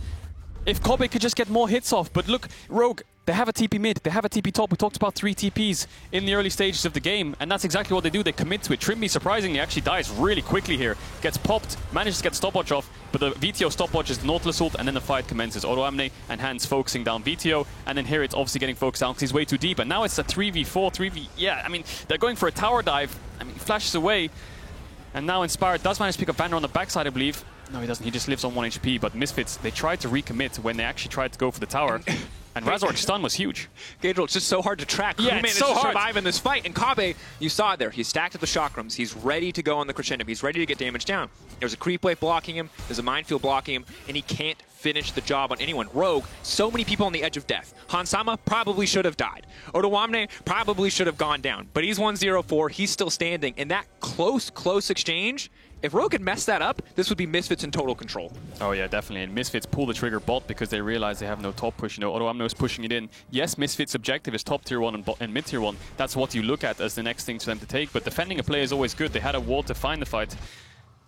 if Kobbe could just get more hits off. But look, Rogue, they have a TP mid, they have a TP top. We talked about 3 TPs in the early stages of the game, and that's exactly what they do. They commit to it. Trimby, surprisingly, actually dies really quickly here. Gets popped, manages to get stopwatch off, but the VTO stopwatch is the Nautilus ult, and then the fight commences. Odoamne and Hans focusing down VTO, and then here it's obviously getting focused down because he's way too deep. And now it's a 3v4, yeah, I mean, they're going for a tower dive. I mean, he flashes away, and now Inspired does manage to pick up Vander on the backside, I believe. No, he doesn't. He just lives on 1 HP, but Misfits, they tried to recommit when they actually tried to go for the tower. And Razork's stun was huge. Gabriel, it's just so hard to track who managed to survive in this fight. And Kobbe, you saw it there. He's stacked at the chakrams. He's ready to go on the crescendo. He's ready to get damage down. There's a creep wave blocking him. There's a minefield blocking him. And he can't finish the job on anyone. Rogue, so many people on the edge of death. Hans Sama probably should have died. Odoamne probably should have gone down. But he's 1-0-4. He's still standing. And that close exchange, if Rogue had messed that up, this would be Misfits in total control. Oh yeah, definitely. And Misfits pull the trigger bot because they realize they have no top push. Odoamne is pushing it in. Yes, Misfits' objective is top tier 1 and mid tier 1. That's what you look at as the next thing for them to take. But defending a play is always good. They had a wall to find the fight.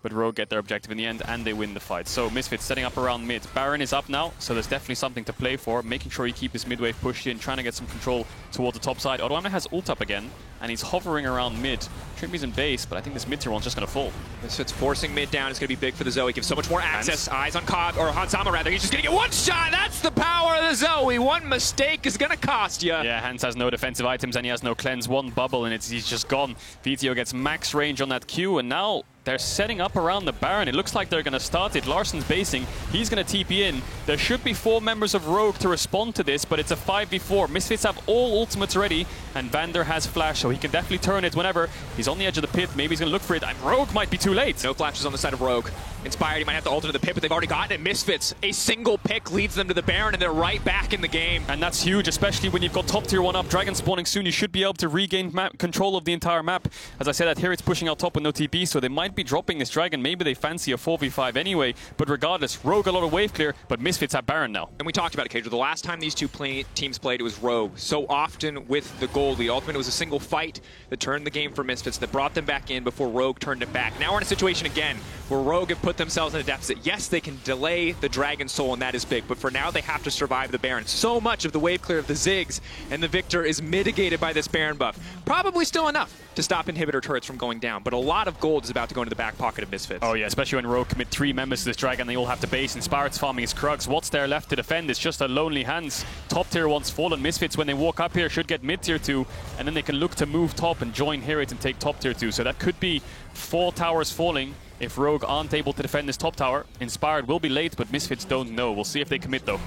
but Rogue get their objective in the end, and they win the fight. So Misfits setting up around mid. Baron is up now, so there's definitely something to play for, making sure you keep this mid wave pushed in, trying to get some control towards the top side. odoamne has ult up again, and he's hovering around mid. Trimby's in base, but I think this mid tier one's just going to fall. Misfits forcing mid down is going to be big for the Zoe. Gives so much more access. Eyes on Cobb, or Hansama rather. He's just going to get one shot. That's the power of the Zoe. One mistake is going to cost you. Yeah, Hans has no defensive items, and he has no cleanse. One bubble, and he's just gone. VTO gets max range on that Q, and now they're setting up around the Baron. It looks like they're going to start it. Larsen's basing. He's going to TP in. There should be 4 members of Rogue to respond to this, but it's a 5v4. Misfits have all ultimates ready, and Vander has flash, so he can definitely turn it whenever. He's on the edge of the pit. Maybe he's going to look for it, and Rogue might be too late. No flashes on the side of Rogue. Inspired, he might have to ult into the pit, but they've already gotten it. Misfits, a single pick leads them to the Baron, and they're right back in the game. And that's huge, especially when you've got top tier 1 up. Dragon spawning soon. You should be able to regain control of the entire map. As I said, here it's pushing out top with no TP, so they might be dropping this Dragon. Maybe they fancy a 4v5 anyway, but regardless, Rogue a lot of wave clear, but Misfits have Baron now. And we talked about it, Cage. The last time these two teams played, it was Rogue. So often with the goalie. Ultimately, it was a single fight that turned the game for Misfits, that brought them back in before Rogue turned it back. Now we're in a situation again where Rogue have put themselves in a deficit. Yes, they can delay the Dragon Soul, and that is big, but for now they have to survive the Baron. So much of the wave clear of the Ziggs and the Victor is mitigated by this Baron buff. Probably still enough to stop inhibitor turrets from going down, but a lot of gold is about to go into the back pocket of Misfits. Oh yeah, especially when Rogue commit 3 members to this Dragon, they all have to base. Inspired's farming his Krugs. What's there left to defend? It's just a lonely Hans. Top tier 1's fallen. Misfits, when they walk up here, should get mid tier 2, and then they can look to move top and join Hirit and take top tier 2. So that could be 4 towers falling if Rogue aren't able to defend this top tower. Inspired will be late, but Misfits don't know. We'll see if they commit though.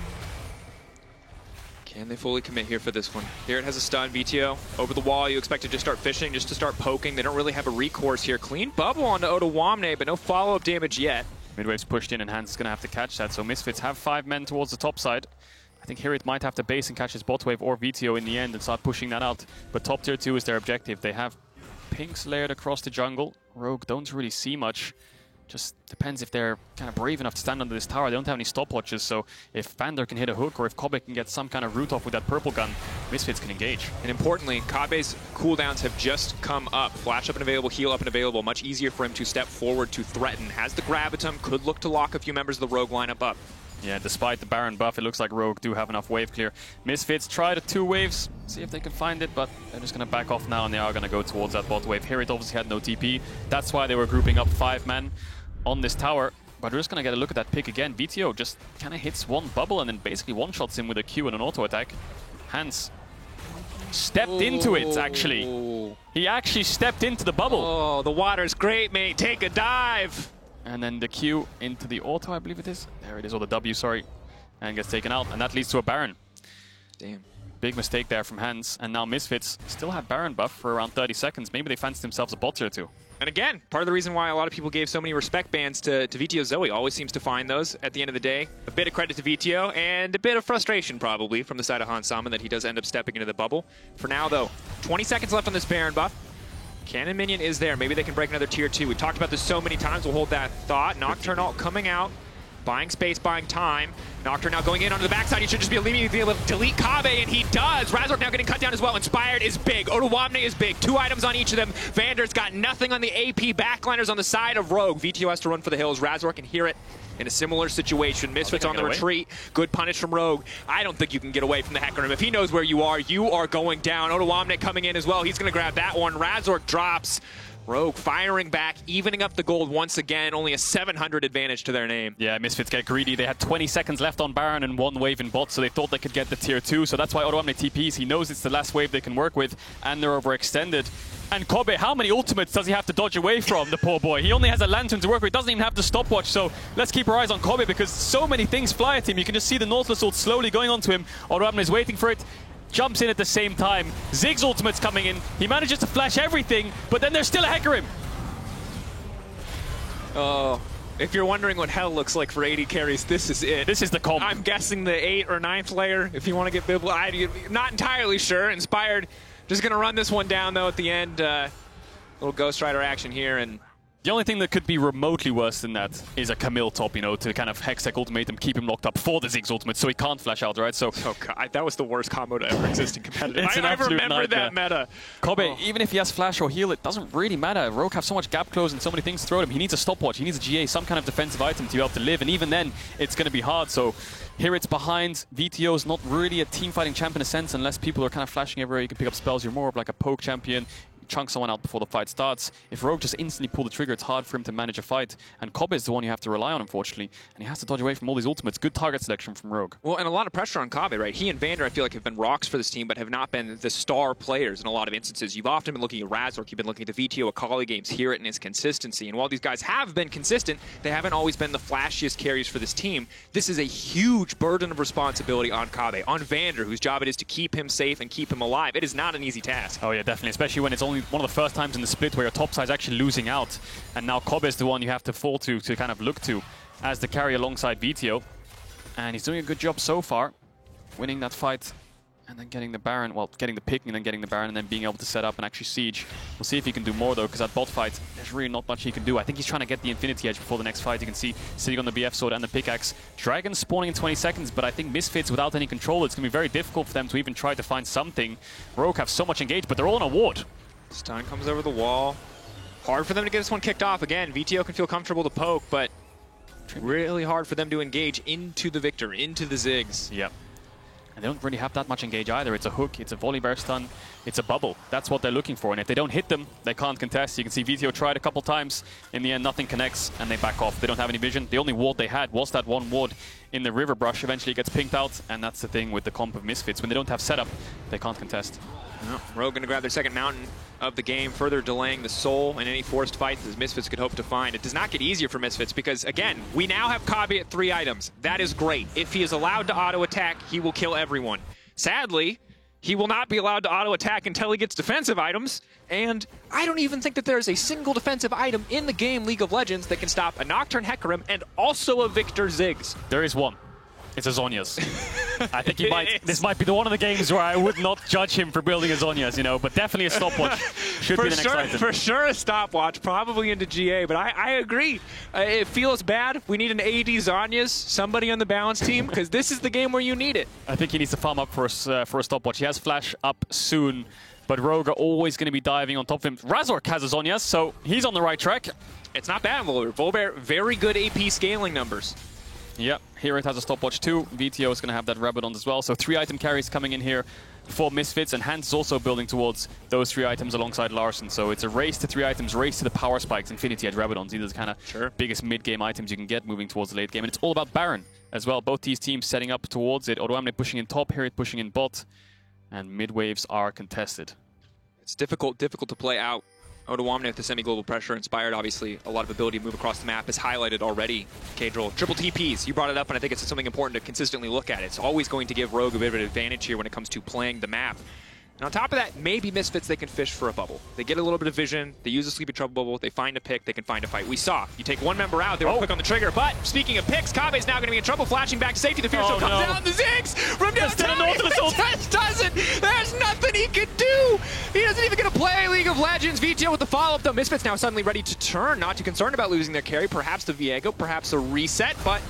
Can they fully commit here for this one? Here it has a stun. VTO over the wall. You expect to just start fishing, just to start poking. They don't really have a recourse here. Clean bubble onto odoamne, but no follow-up damage yet. Midwave's pushed in, and Hans is going to have to catch that. So Misfits have 5 men towards the top side. I think Hirit might have to base and catch his bot wave or VTO in the end and start pushing that out. But top tier 2 is their objective. They have pinks layered across the jungle. Rogue don't really see much. Just depends if they're kind of brave enough to stand under this tower. They don't have any stopwatches, so if Vander can hit a hook or if Kobbe can get some kind of root off with that purple gun, Misfits can engage. And importantly, Kobbe's cooldowns have just come up. Flash up and available, heal up and available. Much easier for him to step forward to threaten. Has the Gravitum, could look to lock a few members of the Rogue lineup up. Yeah, despite the Baron buff, it looks like Rogue do have enough wave clear. Misfits try the 2 waves, see if they can find it, but they're just going to back off now, and they are going to go towards that bot wave. Hirit obviously had no TP. That's why they were grouping up 5 men on this tower. But we're just going to get a look at that pick again. VTO just kind of hits one bubble and then basically one-shots him with a Q and an auto attack. Hans stepped into it, actually. He actually stepped into the bubble. Oh, the water's great, mate. Take a dive. And then the Q into the auto, I believe it is. There it is, or the W, sorry. And gets taken out, and that leads to a Baron. Damn. Big mistake there from Hans. And now Misfits still have Baron buff for around 30 seconds. Maybe they fancied themselves a bot tier 2. And again, part of the reason why a lot of people gave so many respect bans to VTO Zoe. Always seems to find those at the end of the day. A bit of credit to VTO and a bit of frustration probably from the side of Hansama that he does end up stepping into the bubble. For now though, 20 seconds left on this Baron buff. Cannon Minion is there. Maybe they can break another tier 2. We've talked about this so many times. We'll hold that thought. Nocturnal coming out. Buying space, buying time. Nocturne now going in onto the backside. He should just be immediately able to delete Kobbe, and he does. Razork now getting cut down as well. Inspired is big. odoamne is big. 2 items on each of them. Vander's got nothing on the AP. Backliners on the side of Rogue. VTO has to run for the hills. Razork can hear it in a similar situation. Misfits on the retreat. Good punish from Rogue. I don't think you can get away from the Hecarim. If he knows where you are going down. odoamne coming in as well. He's going to grab that one. Razork drops. Rogue firing back, evening up the gold once again. Only a 700 advantage to their name. Yeah, Misfits get greedy. They had 20 seconds left on Baron and 1 wave in bot, so they thought they could get the tier 2. So that's why odoamne TPs. He knows it's the last wave they can work with, and they're overextended. And Kobbe, how many ultimates does he have to dodge away from, the poor boy? He only has a lantern to work with. He doesn't even have the stopwatch, so let's keep our eyes on Kobbe because so many things fly at him. You can just see the Nautilus ult slowly going onto him. odoamne is waiting for it. Jumps in at the same time. Ziggs ultimate's coming in. He manages to flash everything, but then there's still a Hecarim. Oh, if you're wondering what hell looks like for AD carries, this is it. This is the comp. I'm guessing the 8th or 9th layer, if you want to get biblical. I'm not entirely sure. Inspired just going to run this one down, though, at the end. Little Ghost Rider action here, and The only thing that could be remotely worse than that is a Camille top, you know, to kind of Hextech ultimate him, keep him locked up for the Ziggs ultimate, so he can't flash out, right? So, oh god, that was the worst combo to ever exist in competitive. I remember that meta. Kobe, even if he has flash or heal, it doesn't really matter. Rogue have so much gap close and so many things to throw at him. He needs a stopwatch, he needs a GA, some kind of defensive item to be able to live, and even then, it's going to be hard. So here it's behind. VTO is not really a team fighting champ in a sense, unless people are kind of flashing everywhere. You can pick up spells. You're more of like a poke champion. Chunk someone out before the fight starts. If Rogue just instantly pull the trigger, it's hard for him to manage a fight. And Kobe is the one you have to rely on, unfortunately. And he has to dodge away from all these ultimates. Good target selection from Rogue. Well, and a lot of pressure on Kobe, right? He and Vander, I feel like, have been rocks for this team, but have not been the star players in a lot of instances. You've often been looking at Razork, you've been looking at the VTO Akali games, hear it in his consistency. And while these guys have been consistent, they haven't always been the flashiest carries for this team. This is a huge burden of responsibility on Kobe, on Vander, whose job it is to keep him safe and keep him alive. It is not an easy task. Oh yeah, definitely, especially when it's only one of the first times in the split where your top side's actually losing out, and now Kobe is the one you have to fall to kind of look to as the carry alongside VTO, and he's doing a good job so far, winning that fight and then getting the Baron, well, getting the pick and then getting the Baron and then being able to set up and actually siege. We'll see if he can do more though, because that bot fight, there's really not much he can do. I think he's trying to get the Infinity Edge before the next fight. You can see sitting on the BF sword and the pickaxe. Dragon spawning in 20 seconds, but I think Misfits without any control, it's going to be very difficult for them to even try to find something. Rogue have so much engaged, but they're all on a ward. Stun comes over the wall. Hard for them to get this one kicked off. Again, VTO can feel comfortable to poke, but really hard for them to engage into the Victor, into the Ziggs. Yep. And they don't really have that much engage either. It's a hook, it's a volley bear stun, it's a bubble. That's what they're looking for. And if they don't hit them, they can't contest. You can see VTO tried a couple times. In the end, nothing connects, and they back off. They don't have any vision. The only ward they had was that one ward in the river brush. Eventually it gets pinked out, and that's the thing with the comp of Misfits. When they don't have setup, they can't contest. No, Rogue going to grab their second mountain of the game, further delaying the soul in any forced fights as Misfits could hope to find. It does not get easier for Misfits because, again, we now have Kabi at 3 items. That is great. If he is allowed to auto-attack, he will kill everyone. Sadly, he will not be allowed to auto-attack until he gets defensive items, and I don't even think that there's a single defensive item in the game League of Legends that can stop a Nocturne Hecarim and also a Victor Ziggs. There is one. It's a Zhonya's. I think he might. This might be the one of the games where I would not judge him for building a Zhonya's, you know, but definitely a stopwatch should be the next item. For sure a stopwatch, probably into GA, but I agree. It feels bad. We need an AD Zhonya's, somebody on the balance team, because this is the game where you need it. I think he needs to farm up for a stopwatch. He has flash up soon, but Rogue are always going to be diving on top of him. Razork has a Zhonya's, so he's on the right track. It's not bad, Volbear. Volbear, very good AP scaling numbers. Yep, here it has a stopwatch too. VTO is going to have that Rabadon as well. So 3 item carries coming in here for Misfits, and Hans is also building towards those 3 items alongside Larssen. So it's a race to 3 items, race to the power spikes, Infinity Edge, Rabadons. These are the kind of biggest mid-game items you can get moving towards the late game. And it's all about Baron as well. Both these teams setting up towards it. Odoamne pushing in top, Hirit pushing in bot, and mid waves are contested. It's difficult to play out. Odoamne with the semi-global pressure, inspired obviously a lot of ability to move across the map, is highlighted already. Kadril, triple TPs, you brought it up, and I think it's something important to consistently look at. It's always going to give Rogue a bit of an advantage here when it comes to playing the map. And on top of that, maybe Misfits, they can fish for a bubble. They get a little bit of vision, they use a Sleepy Trouble bubble, they find a pick, they can find a fight. We saw, you take one member out, they were quick on the trigger, but speaking of picks, Kabe's now going to be in trouble, flashing back to safety. The Fear Shield comes down, the Ziggs from downtown, doesn't, there's nothing he can do! He doesn't even get to play League of Legends. VTO with the follow-up, though. Misfits now suddenly ready to turn, not too concerned about losing their carry, perhaps the Viego, perhaps a reset, but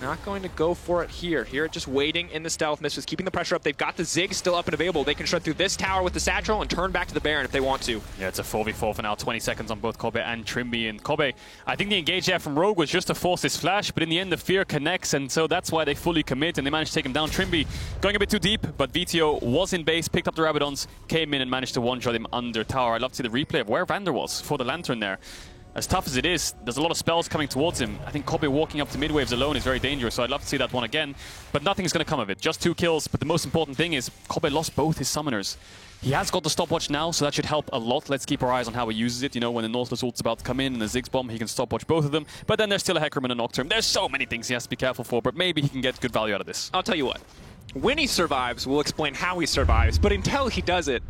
not going to go for it here. Here, just waiting in the stealth. Misfits keeping the pressure up. They've got the Zig still up and available. They can shred through this tower with the Satchel and turn back to the Baron if they want to. Yeah, it's a 4v4 for now. 20 seconds on both Kobe and Trimby. And Kobe, I think the engage there from Rogue was just to force this flash, but in the end, the fear connects, and so that's why they fully commit, and they managed to take him down. Trimby going a bit too deep, but VTO was in base, picked up the Rabadons, came in and managed to one-shot him under tower. I'd love to see the replay of where Vander was for the Lantern there. As tough as it is, there's a lot of spells coming towards him. I think Kobe walking up to mid-waves alone is very dangerous, so I'd love to see that one again. But nothing's going to come of it. Just 2 kills, but the most important thing is Kobe lost both his summoners. He has got the stopwatch now, so that should help a lot. Let's keep our eyes on how he uses it. You know, when the Nautilus ult's about to come in and the Ziggs bomb, he can stopwatch both of them. But then there's still a Hecarim and a Nocturne. There's so many things he has to be careful for, but maybe he can get good value out of this. I'll tell you what. When he survives, we'll explain how he survives. But until he does it,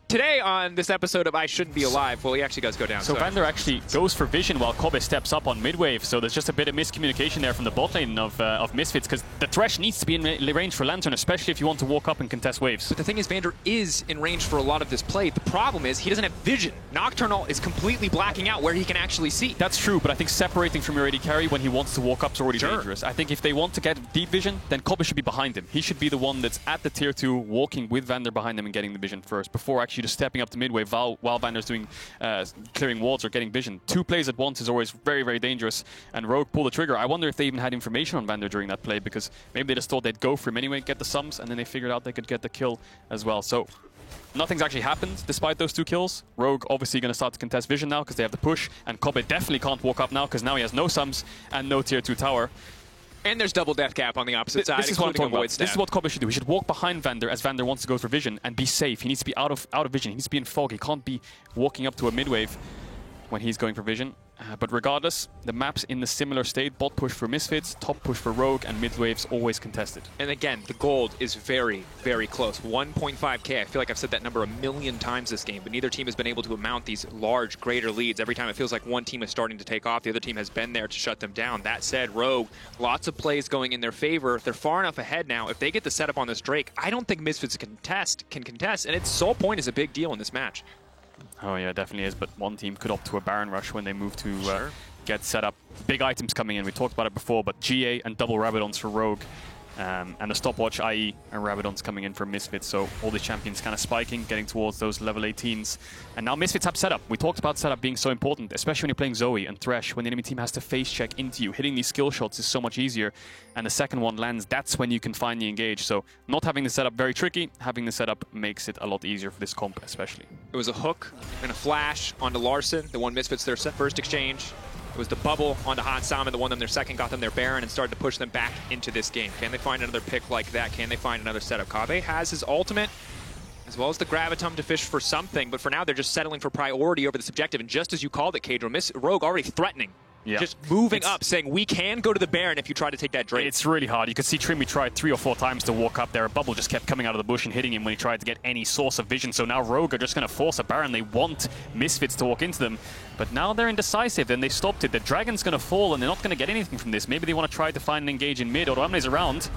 Today on this episode of I Shouldn't Be Alive, well, he actually does go down. So Vander actually goes for vision while Kobe steps up on mid-wave, so there's just a bit of miscommunication there from the bot lane of Misfits, because the Thresh needs to be in range for Lantern, especially if you want to walk up and contest waves. But the thing is, Vander is in range for a lot of this play. The problem is he doesn't have vision. Nocturnal is completely blacking out where he can actually see. That's true, but I think separating from your AD carry when he wants to walk up is already dangerous. I think if they want to get deep vision, then Kobe should be behind him. He should be the one that's at the tier 2, walking with Vander behind him and getting the vision first, before actually just stepping up to mid-wave while Vander's doing clearing wards or getting vision. 2 plays at once is always very, very dangerous, and Rogue pulled the trigger. I wonder if they even had information on Vander during that play, because maybe they just thought they'd go for him anyway, get the sums, and then they figured out they could get the kill as well. So nothing's actually happened despite those 2 kills. Rogue obviously going to start to contest vision now because they have the push, and Kobe definitely can't walk up now because now he has no sums and no tier 2 tower. And there's double death cap on the opposite side. This is what I'm talking about. This is what Kobe should do. He should walk behind Vander as Vander wants to go for vision and be safe. He needs to be out of vision. He needs to be in fog. He can't be walking up to a mid-wave when he's going for vision. But regardless, the map's in the similar state. Bot push for Misfits, top push for Rogue, and mid-wave's always contested. And again, the gold is very, very close. 1.5k. I feel like I've said that number a million times this game, but neither team has been able to amount these large, greater leads. Every time it feels like one team is starting to take off, the other team has been there to shut them down. That said, Rogue, lots of plays going in their favor. They're far enough ahead now. If they get the setup on this Drake, I don't think Misfits can contest, and its sole point is a big deal in this match. Oh yeah, definitely is, but one team could opt to a Baron Rush when they move to get set up. Big items coming in, we talked about it before, but GA and double Rabadons for Rogue. And the stopwatch, IE, and Rabadon's coming in for Misfits, so all these champions kind of spiking, getting towards those level 18s. And now Misfits have setup. We talked about setup being so important, especially when you're playing Zoe and Thresh, when the enemy team has to face check into you. Hitting these skill shots is so much easier, and the second one lands, that's when you can finally engage. So not having the setup very tricky, having the setup makes it a lot easier for this comp especially. It was a hook and a flash onto Larssen, the one Misfits their first exchange. It was the bubble onto Hansama, the one them their second, got them their Baron, and started to push them back into this game. Can they find another pick like that? Can they find another setup? Kobbe has his ultimate, as well as the Gravitum to fish for something, but for now they're just settling for priority over this objective, and just as you called it, Kadro, Rogue already threatening. Yeah. Just moving up, saying, we can go to the Baron if you try to take that Drake. It's really hard. You could see Trimby tried 3 or 4 times to walk up there. A bubble just kept coming out of the bush and hitting him when he tried to get any source of vision. So now Rogue are just going to force a Baron. They want Misfits to walk into them. But now they're indecisive, then they stopped it. The Dragon's going to fall, and they're not going to get anything from this. Maybe they want to try to find and engage in mid. Odoamne's around.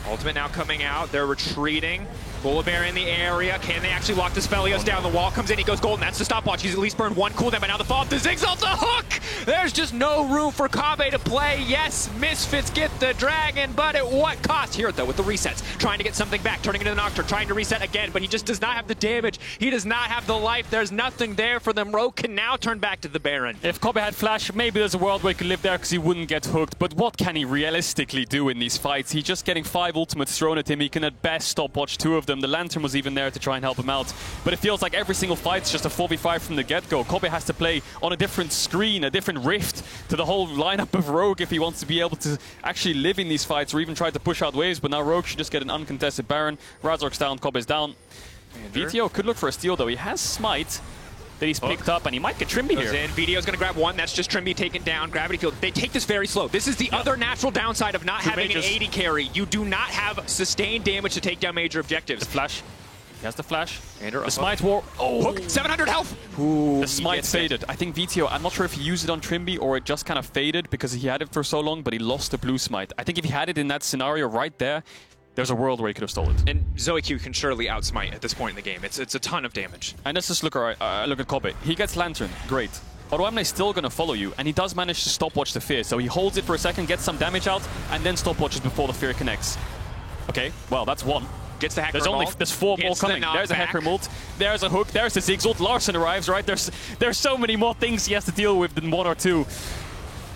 Ultimate now coming out. They're retreating. Volibear in the area. Can they actually lock the Spelios down? The wall comes in. He goes golden. That's the stopwatch. He's at least burned 1 cooldown. But now the follow-up to Ziggs off the hook. There's just no room for Kobbe to play. Yes, Misfits get the Dragon, but at what cost? Here, though, with the resets. Trying to get something back. Turning into the Nocturne. Trying to reset again, but he just does not have the damage. He does not have the life. There's nothing there for them. Rogue can now turn back to the Baron. If Kobbe had Flash, maybe there's a world where he could live there because he wouldn't get hooked. But what can he realistically do in these fights? He's just getting 5 ultimates thrown at him. He can at best stopwatch 2 of them. The Lantern was even there to try and help him out. But it feels like every single fight's just a 4v5 from the get-go. Kobbe has to play on a different screen, a different rift to the whole lineup of Rogue if he wants to be able to actually live in these fights or even try to push out waves. But now Rogue should just get an uncontested Baron. Razork's down, Kobbe's down. VTO could look for a steal though. He has Smite that he's picked up, and he might get Trimby here. VTO's going to grab 1. That's just Trimby taken down. Gravity Field. They take this very slow. This is the other natural downside of not having an AD carry. You do not have sustained damage to take down major objectives. The flash. He has the flash. The Smite war. Oh, hook. 700 health. Ooh, the Smite faded. I think VTO, I'm not sure if he used it on Trimby or it just kind of faded because he had it for so long, but he lost the blue Smite. I think if he had it in that scenario right there, there's a world where he could have stolen it. And ZoeQ can surely outsmite at this point in the game. It's a ton of damage. And let's just look at Kobbe. He gets Lantern. Great. Odoamne is still going to follow you, and he does manage to stopwatch the Fear. So he holds it for a second, gets some damage out, and then stopwatches before the Fear connects. Okay, well, that's 1. Gets the Hecarim. There's 4 more coming. There's a Hecarim ult. There's a hook. There's the Ziggs ult. Larssen arrives, right? There's so many more things he has to deal with than 1 or 2.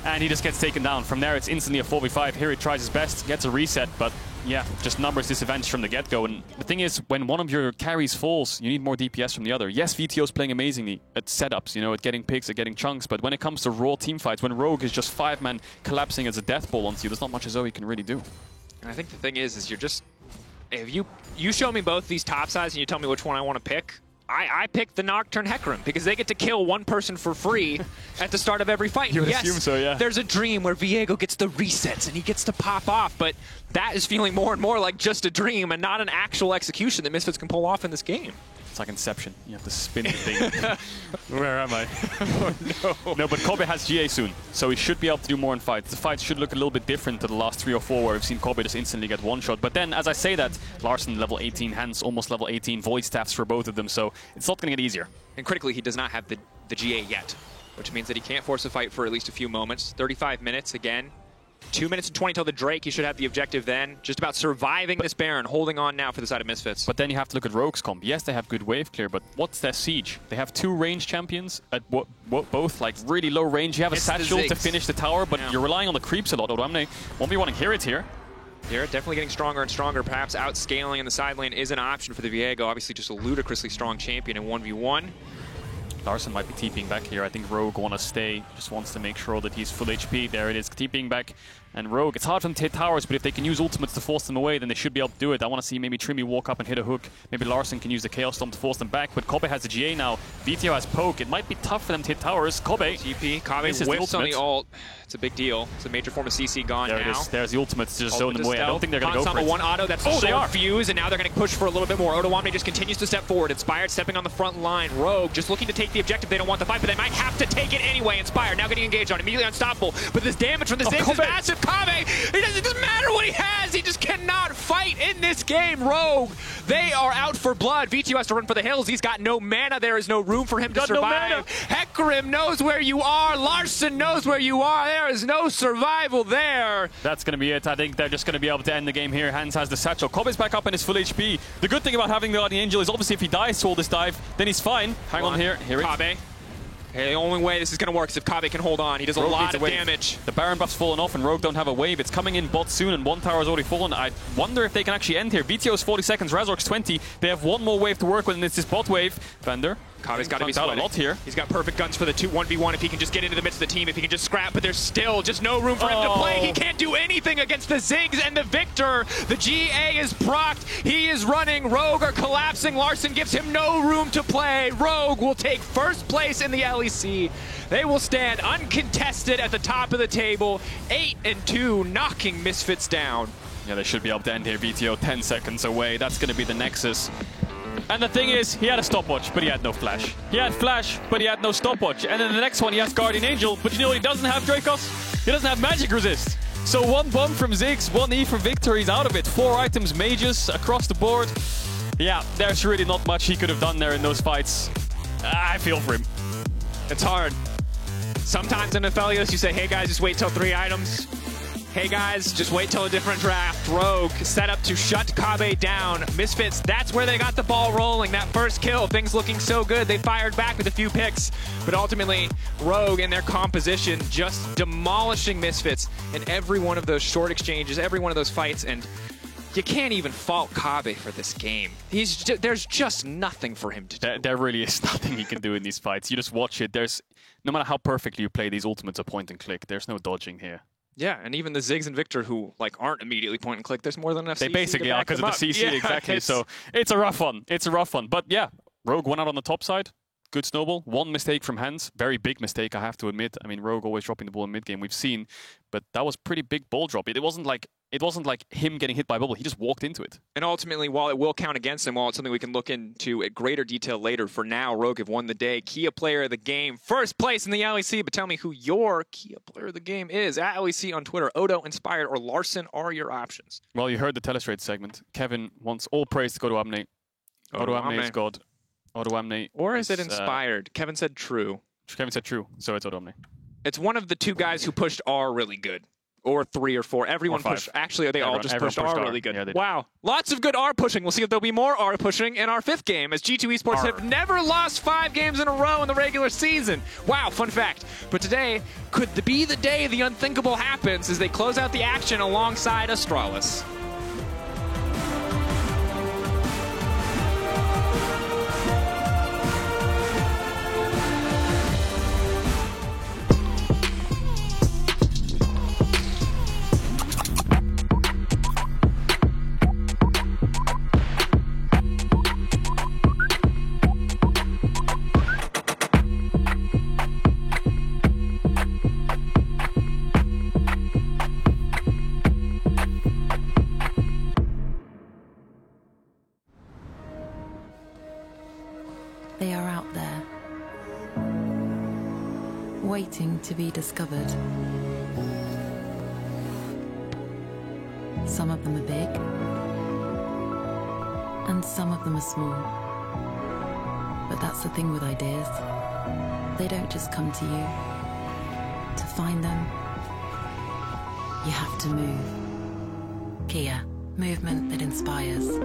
And he just gets taken down. From there, it's instantly a 4v5. Here he tries his best, gets a reset, but yeah, just numbers disadvantage from the get-go. And the thing is, when one of your carries falls, you need more DPS from the other. Yes, VTO's playing amazingly at setups, you know, at getting picks, at getting chunks, but when it comes to raw team fights, when Rogue is just 5-man collapsing as a death ball onto you, there's not much Zoe can really do. And I think the thing is you're just... If you show me both these top sides and you tell me which one I want to pick, I picked the Nocturne Hecarim because they get to kill 1 person for free at the start of every fight. You would assume so, yeah. There's a dream where Viego gets the resets and he gets to pop off, but that is feeling more and more like just a dream and not an actual execution that Misfits can pull off in this game. It's like Inception. You have to spin the thing. Where am I? Oh, no. No, but Kobe has GA soon, so he should be able to do more in fights. The fights should look a little bit different to the last 3 or 4 where we've seen Kobe just instantly get one shot. But then, as I say that, Larssen level 18, Hans almost level 18, void staffs for both of them, so it's not going to get easier. And critically, he does not have the GA yet, which means that he can't force a fight for at least a few moments. 35 minutes again. 2 minutes and 20 till the Drake. He should have the objective then. Just about surviving this Baron, holding on now for the side of Misfits. But then you have to look at Rogue's comp. Yes, they have good wave clear, but what's their siege? They have 2 range champions at both like really low range. You have a satchel to finish the tower, but you're relying on the creeps a lot. Odoamne won't be wanting Hirit here. Hirit definitely getting stronger and stronger. Perhaps outscaling in the side lane is an option for the Viego. Obviously just a ludicrously strong champion in 1v1. Larssen might be TPing back here. I think Rogue wants to stay, just wants to make sure that he's full HP. There it is, TPing back. And Rogue, it's hard for them to hit towers, but if they can use ultimates to force them away, then they should be able to do it. I want to see maybe Trimi walk up and hit a hook. Maybe Larssen can use the Chaos Storm to force them back, but Kobe has the GA now. VTO has poke. It might be tough for them to hit towers. Kobe. TP. Kobe whips on the ult. It's a big deal. It's a major form of CC gone now. There it is. There's the ultimate to just zone them away. I don't think they're going to go for it. One auto, that's they are. Fuse, and now they're going to push for a little bit more. Odoamne just continues to step forward. Inspired stepping on the front line. Rogue just looking to take the objective. They don't want the fight, but they might have to take it anyway. Inspired now getting engaged on. Immediately unstoppable. But this damage from the Ziggs is massive. Kobe, it doesn't matter what he has. He just cannot fight in this game. Rogue, they are out for blood. VTO has to run for the hills. He's got no mana. There is no room for him to survive. No Hecarim knows where you are. Larssen knows where you are. There is no survival there. That's going to be it. I think they're just going to be able to end the game here. Hans has the satchel. Kobe's back up in his full HP. The good thing about having the Guardian Angel is obviously if he dies to all this dive, then he's fine. Hang on here. Here it is. Kobe. Okay, the only way this is going to work is if Kobe can hold on. He does a lot of damage. The Baron buff's fallen off and Rogue don't have a wave. It's coming in bot soon and one tower has already fallen. I wonder if they can actually end here. VTO's 40 seconds, Razork's 20. They have one more wave to work with and it's this bot wave. Vander. Kobe's got to be sweating. A lot here. He's got perfect guns for the 1v1 if he can just get into the midst of the team, if he can just scrap, but there's still just no room for him to play. He can't do anything against the Ziggs and the Victor. The GA is procced. He is running. Rogue are collapsing. Larssen gives him no room to play. Rogue will take first place in the LEC. They will stand uncontested at the top of the table, 8-2, knocking Misfits down. Yeah, they should be able to end here. VTO 10 seconds away. That's going to be the Nexus. And the thing is, he had a stopwatch, but he had no flash. He had flash, but he had no stopwatch. And then the next one, he has Guardian Angel, but you know what he doesn't have, Dracos? He doesn't have Magic Resist. So 1 bomb from Ziggs, 1 E from Victor, he's out of it. 4 items, mages across the board. Yeah, there's really not much he could have done there in those fights. I feel for him. It's hard. Sometimes in Aphelios, you say, hey guys, just wait till 3 items. Hey guys, just wait till a different draft. Rogue set up to shut Kobe down. Misfits, that's where they got the ball rolling. That first kill, things looking so good. They fired back with a few picks. But ultimately, Rogue and their composition just demolishing Misfits in every one of those short exchanges, every one of those fights. And you can't even fault Kobe for this game. There's just nothing for him to do. There really is nothing he can do in these fights. You just watch it. No matter how perfectly you play these ultimates at point and click, there's no dodging here. Yeah, and even the Ziggs and Victor who aren't immediately point and click, there's more than enough They CC basically are because of the CC, yeah, exactly. So it's a rough one. It's a rough one. But yeah, Rogue won out on the top side. Good snowball. 1 mistake from Hans. Very big mistake, I have to admit. I mean, Rogue always dropping the ball in mid-game, we've seen. But that was pretty big ball drop. It wasn't like him getting hit by a bubble. He just walked into it. And ultimately, while it will count against him, while it's something we can look into at greater detail later, for now, Rogue have won the day. Kia player of the game. First place in the LEC, but tell me who your Kia player of the game is. At LEC on Twitter, Odo, Inspired, or Larssen are your options. Well, you heard the Telestrate segment. Kevin wants all praise to go to Odoamne. Odoamne is God. Odoamne. Or is it Inspired? Kevin said true. Kevin said true, so it's Odoamne. It's one of the 2 guys who pushed R really good. Or 3 or 4. Everyone pushed. Actually, they all just pushed R really good. Yeah, wow. Lots of good R pushing. We'll see if there'll be more R pushing in our 5th game, as G2 Esports have never lost 5 games in a row in the regular season. Wow, fun fact. But today could be the day the unthinkable happens as they close out the action alongside Astralis. waiting to be discovered. Some of them are big, and some of them are small. But that's the thing with ideas. They don't just come to you. To find them, you have to move. Kia, movement that inspires.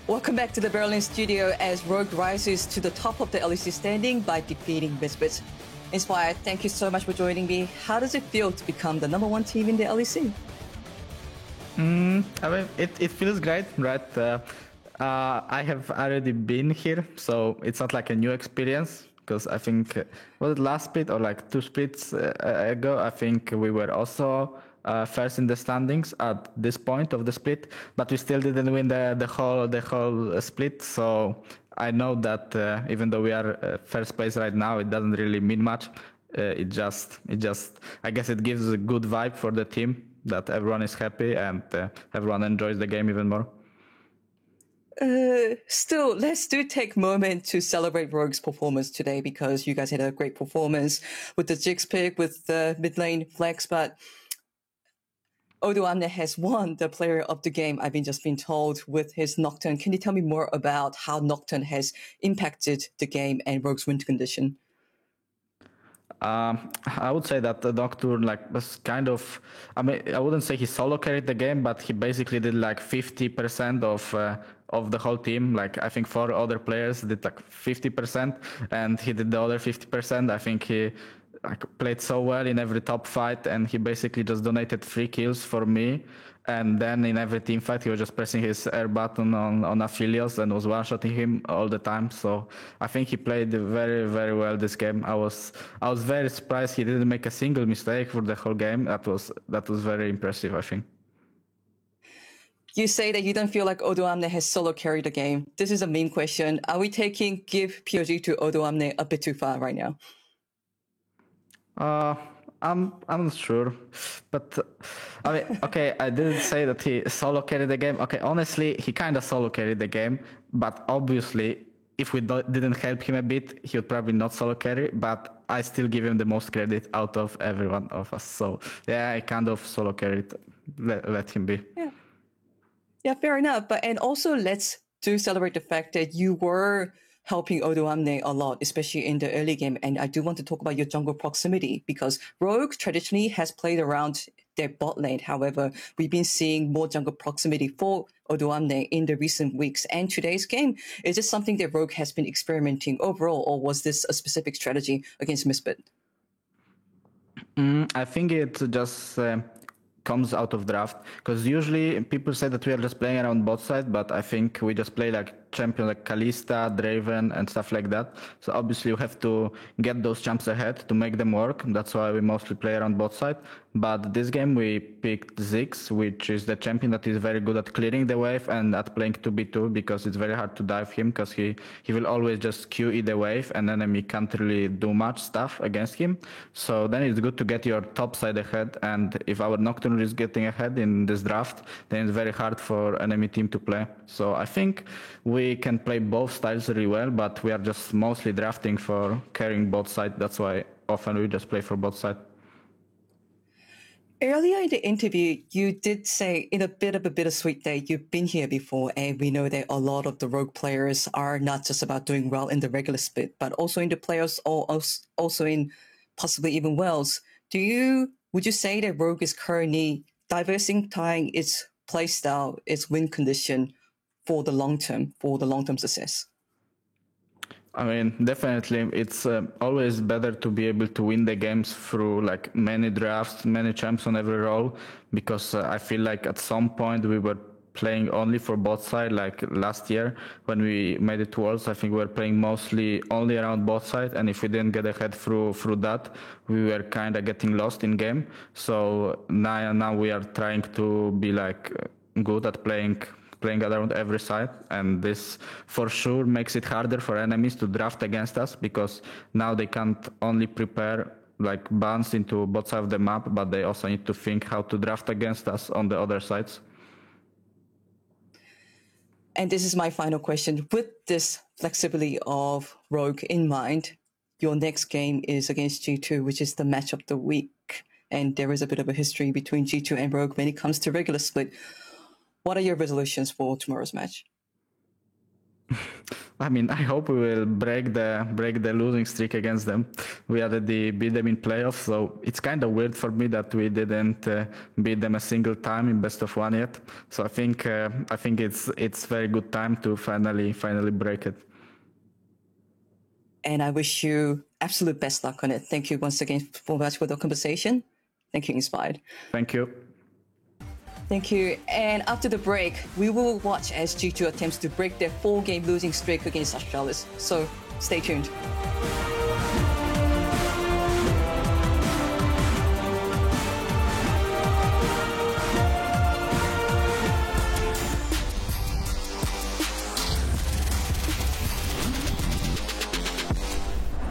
Welcome back to the Berlin studio as Rogue rises to the top of the LEC standing by defeating Misfits. Inspired, thank you so much for joining me. How does it feel to become the #1 team in the LEC? I mean, it feels great, right? I have already been here, so it's not like a new experience. Because I think, was it last split or like 2 splits ago? I think we were also first in the standings at this point of the split, but we still didn't win the whole split. So I know that even though we are first place right now, it doesn't really mean much. It just I guess it gives a good vibe for the team that everyone is happy and everyone enjoys the game even more. Still, let's take a moment to celebrate Rogue's performance today, because you guys had a great performance with the Jix pick, with the mid lane flex, but Odoamne has won the player of the game, I've just been told, with his Nocturne. Can you tell me more about how Nocturne has impacted the game and Rogue's win condition? I would say that the Nocturne was kind of, I mean, I wouldn't say he solo carried the game, but he basically did 50% of the whole team. I think 4 other players did 50%, and he did the other 50%. I think he played so well in every top fight, and he basically just donated 3 kills for me. And then in every team fight, he was just pressing his air button on Aphelios and was one-shotting him all the time. So I think he played very, very well this game. I was very surprised he didn't make a single mistake for the whole game. That was very impressive, I think. You say that you don't feel like Odoamne has solo carried the game. This is a main question. Are we taking give POG to Odoamne a bit too far right now? I'm not sure, but I mean, okay, I didn't say that he solo carried the game. Okay, honestly, he kind of solo carried the game, but obviously, if we didn't help him a bit, he would probably not solo carry, but I still give him the most credit out of every one of us. So yeah, I kind of solo carried. Let him be. Yeah, fair enough. And also, let's celebrate the fact that you were helping Odoamne a lot, especially in the early game. And I do want to talk about your jungle proximity, because Rogue traditionally has played around their bot lane. However, we've been seeing more jungle proximity for Odoamne in the recent weeks. And today's game, is this something that Rogue has been experimenting overall, or was this a specific strategy against Misfit? I think it just comes out of draft, because usually people say that we are just playing around bot side, but I think we just play champion like Kalista, Draven, and stuff like that. So obviously you have to get those champs ahead to make them work. That's why we mostly play around bot side. But this game we picked Ziggs, which is the champion that is very good at clearing the wave and at playing 2v2, because it's very hard to dive him, because he will always just QE the wave and enemy can't really do much stuff against him. So then it's good to get your top side ahead, and if our Nocturne is getting ahead in this draft, then it's very hard for enemy team to play. So I think we can play both styles really well, but we are just mostly drafting for carrying both sides. That's why often we just play for both sides. Earlier in the interview, you did say in a bit of a bittersweet that you've been here before, and we know that a lot of the Rogue players are not just about doing well in the regular split, but also in the playoffs, or also in possibly even Worlds. Would you say that Rogue is currently diversifying its playstyle, its win condition for the long term success? I mean, definitely, it's always better to be able to win the games through many drafts, many champs on every role, because I feel like at some point we were playing only for bot side. Last year when we made it to Worlds, I think we were playing mostly only around bot side, and if we didn't get ahead through that, we were kind of getting lost in game. So now we are trying to be good at playing around every side, and this for sure makes it harder for enemies to draft against us, because now they can't only prepare bans into both sides of the map, but they also need to think how to draft against us on the other sides. And this is my final question. With this flexibility of Rogue in mind, your next game is against G2, which is the match of the week. And there is a bit of a history between G2 and Rogue when it comes to regular split. What are your resolutions for tomorrow's match? I mean, I hope we will break the losing streak against them. We already beat them in playoffs, so it's kind of weird for me that we didn't beat them a single time in best of one yet. So I think it's very good time to finally break it. And I wish you absolute best luck on it. Thank you once again for the conversation. Thank you, Inspired. Thank you. Thank you. And after the break, we will watch as G2 attempts to break their 4-game losing streak against Astralis. So stay tuned.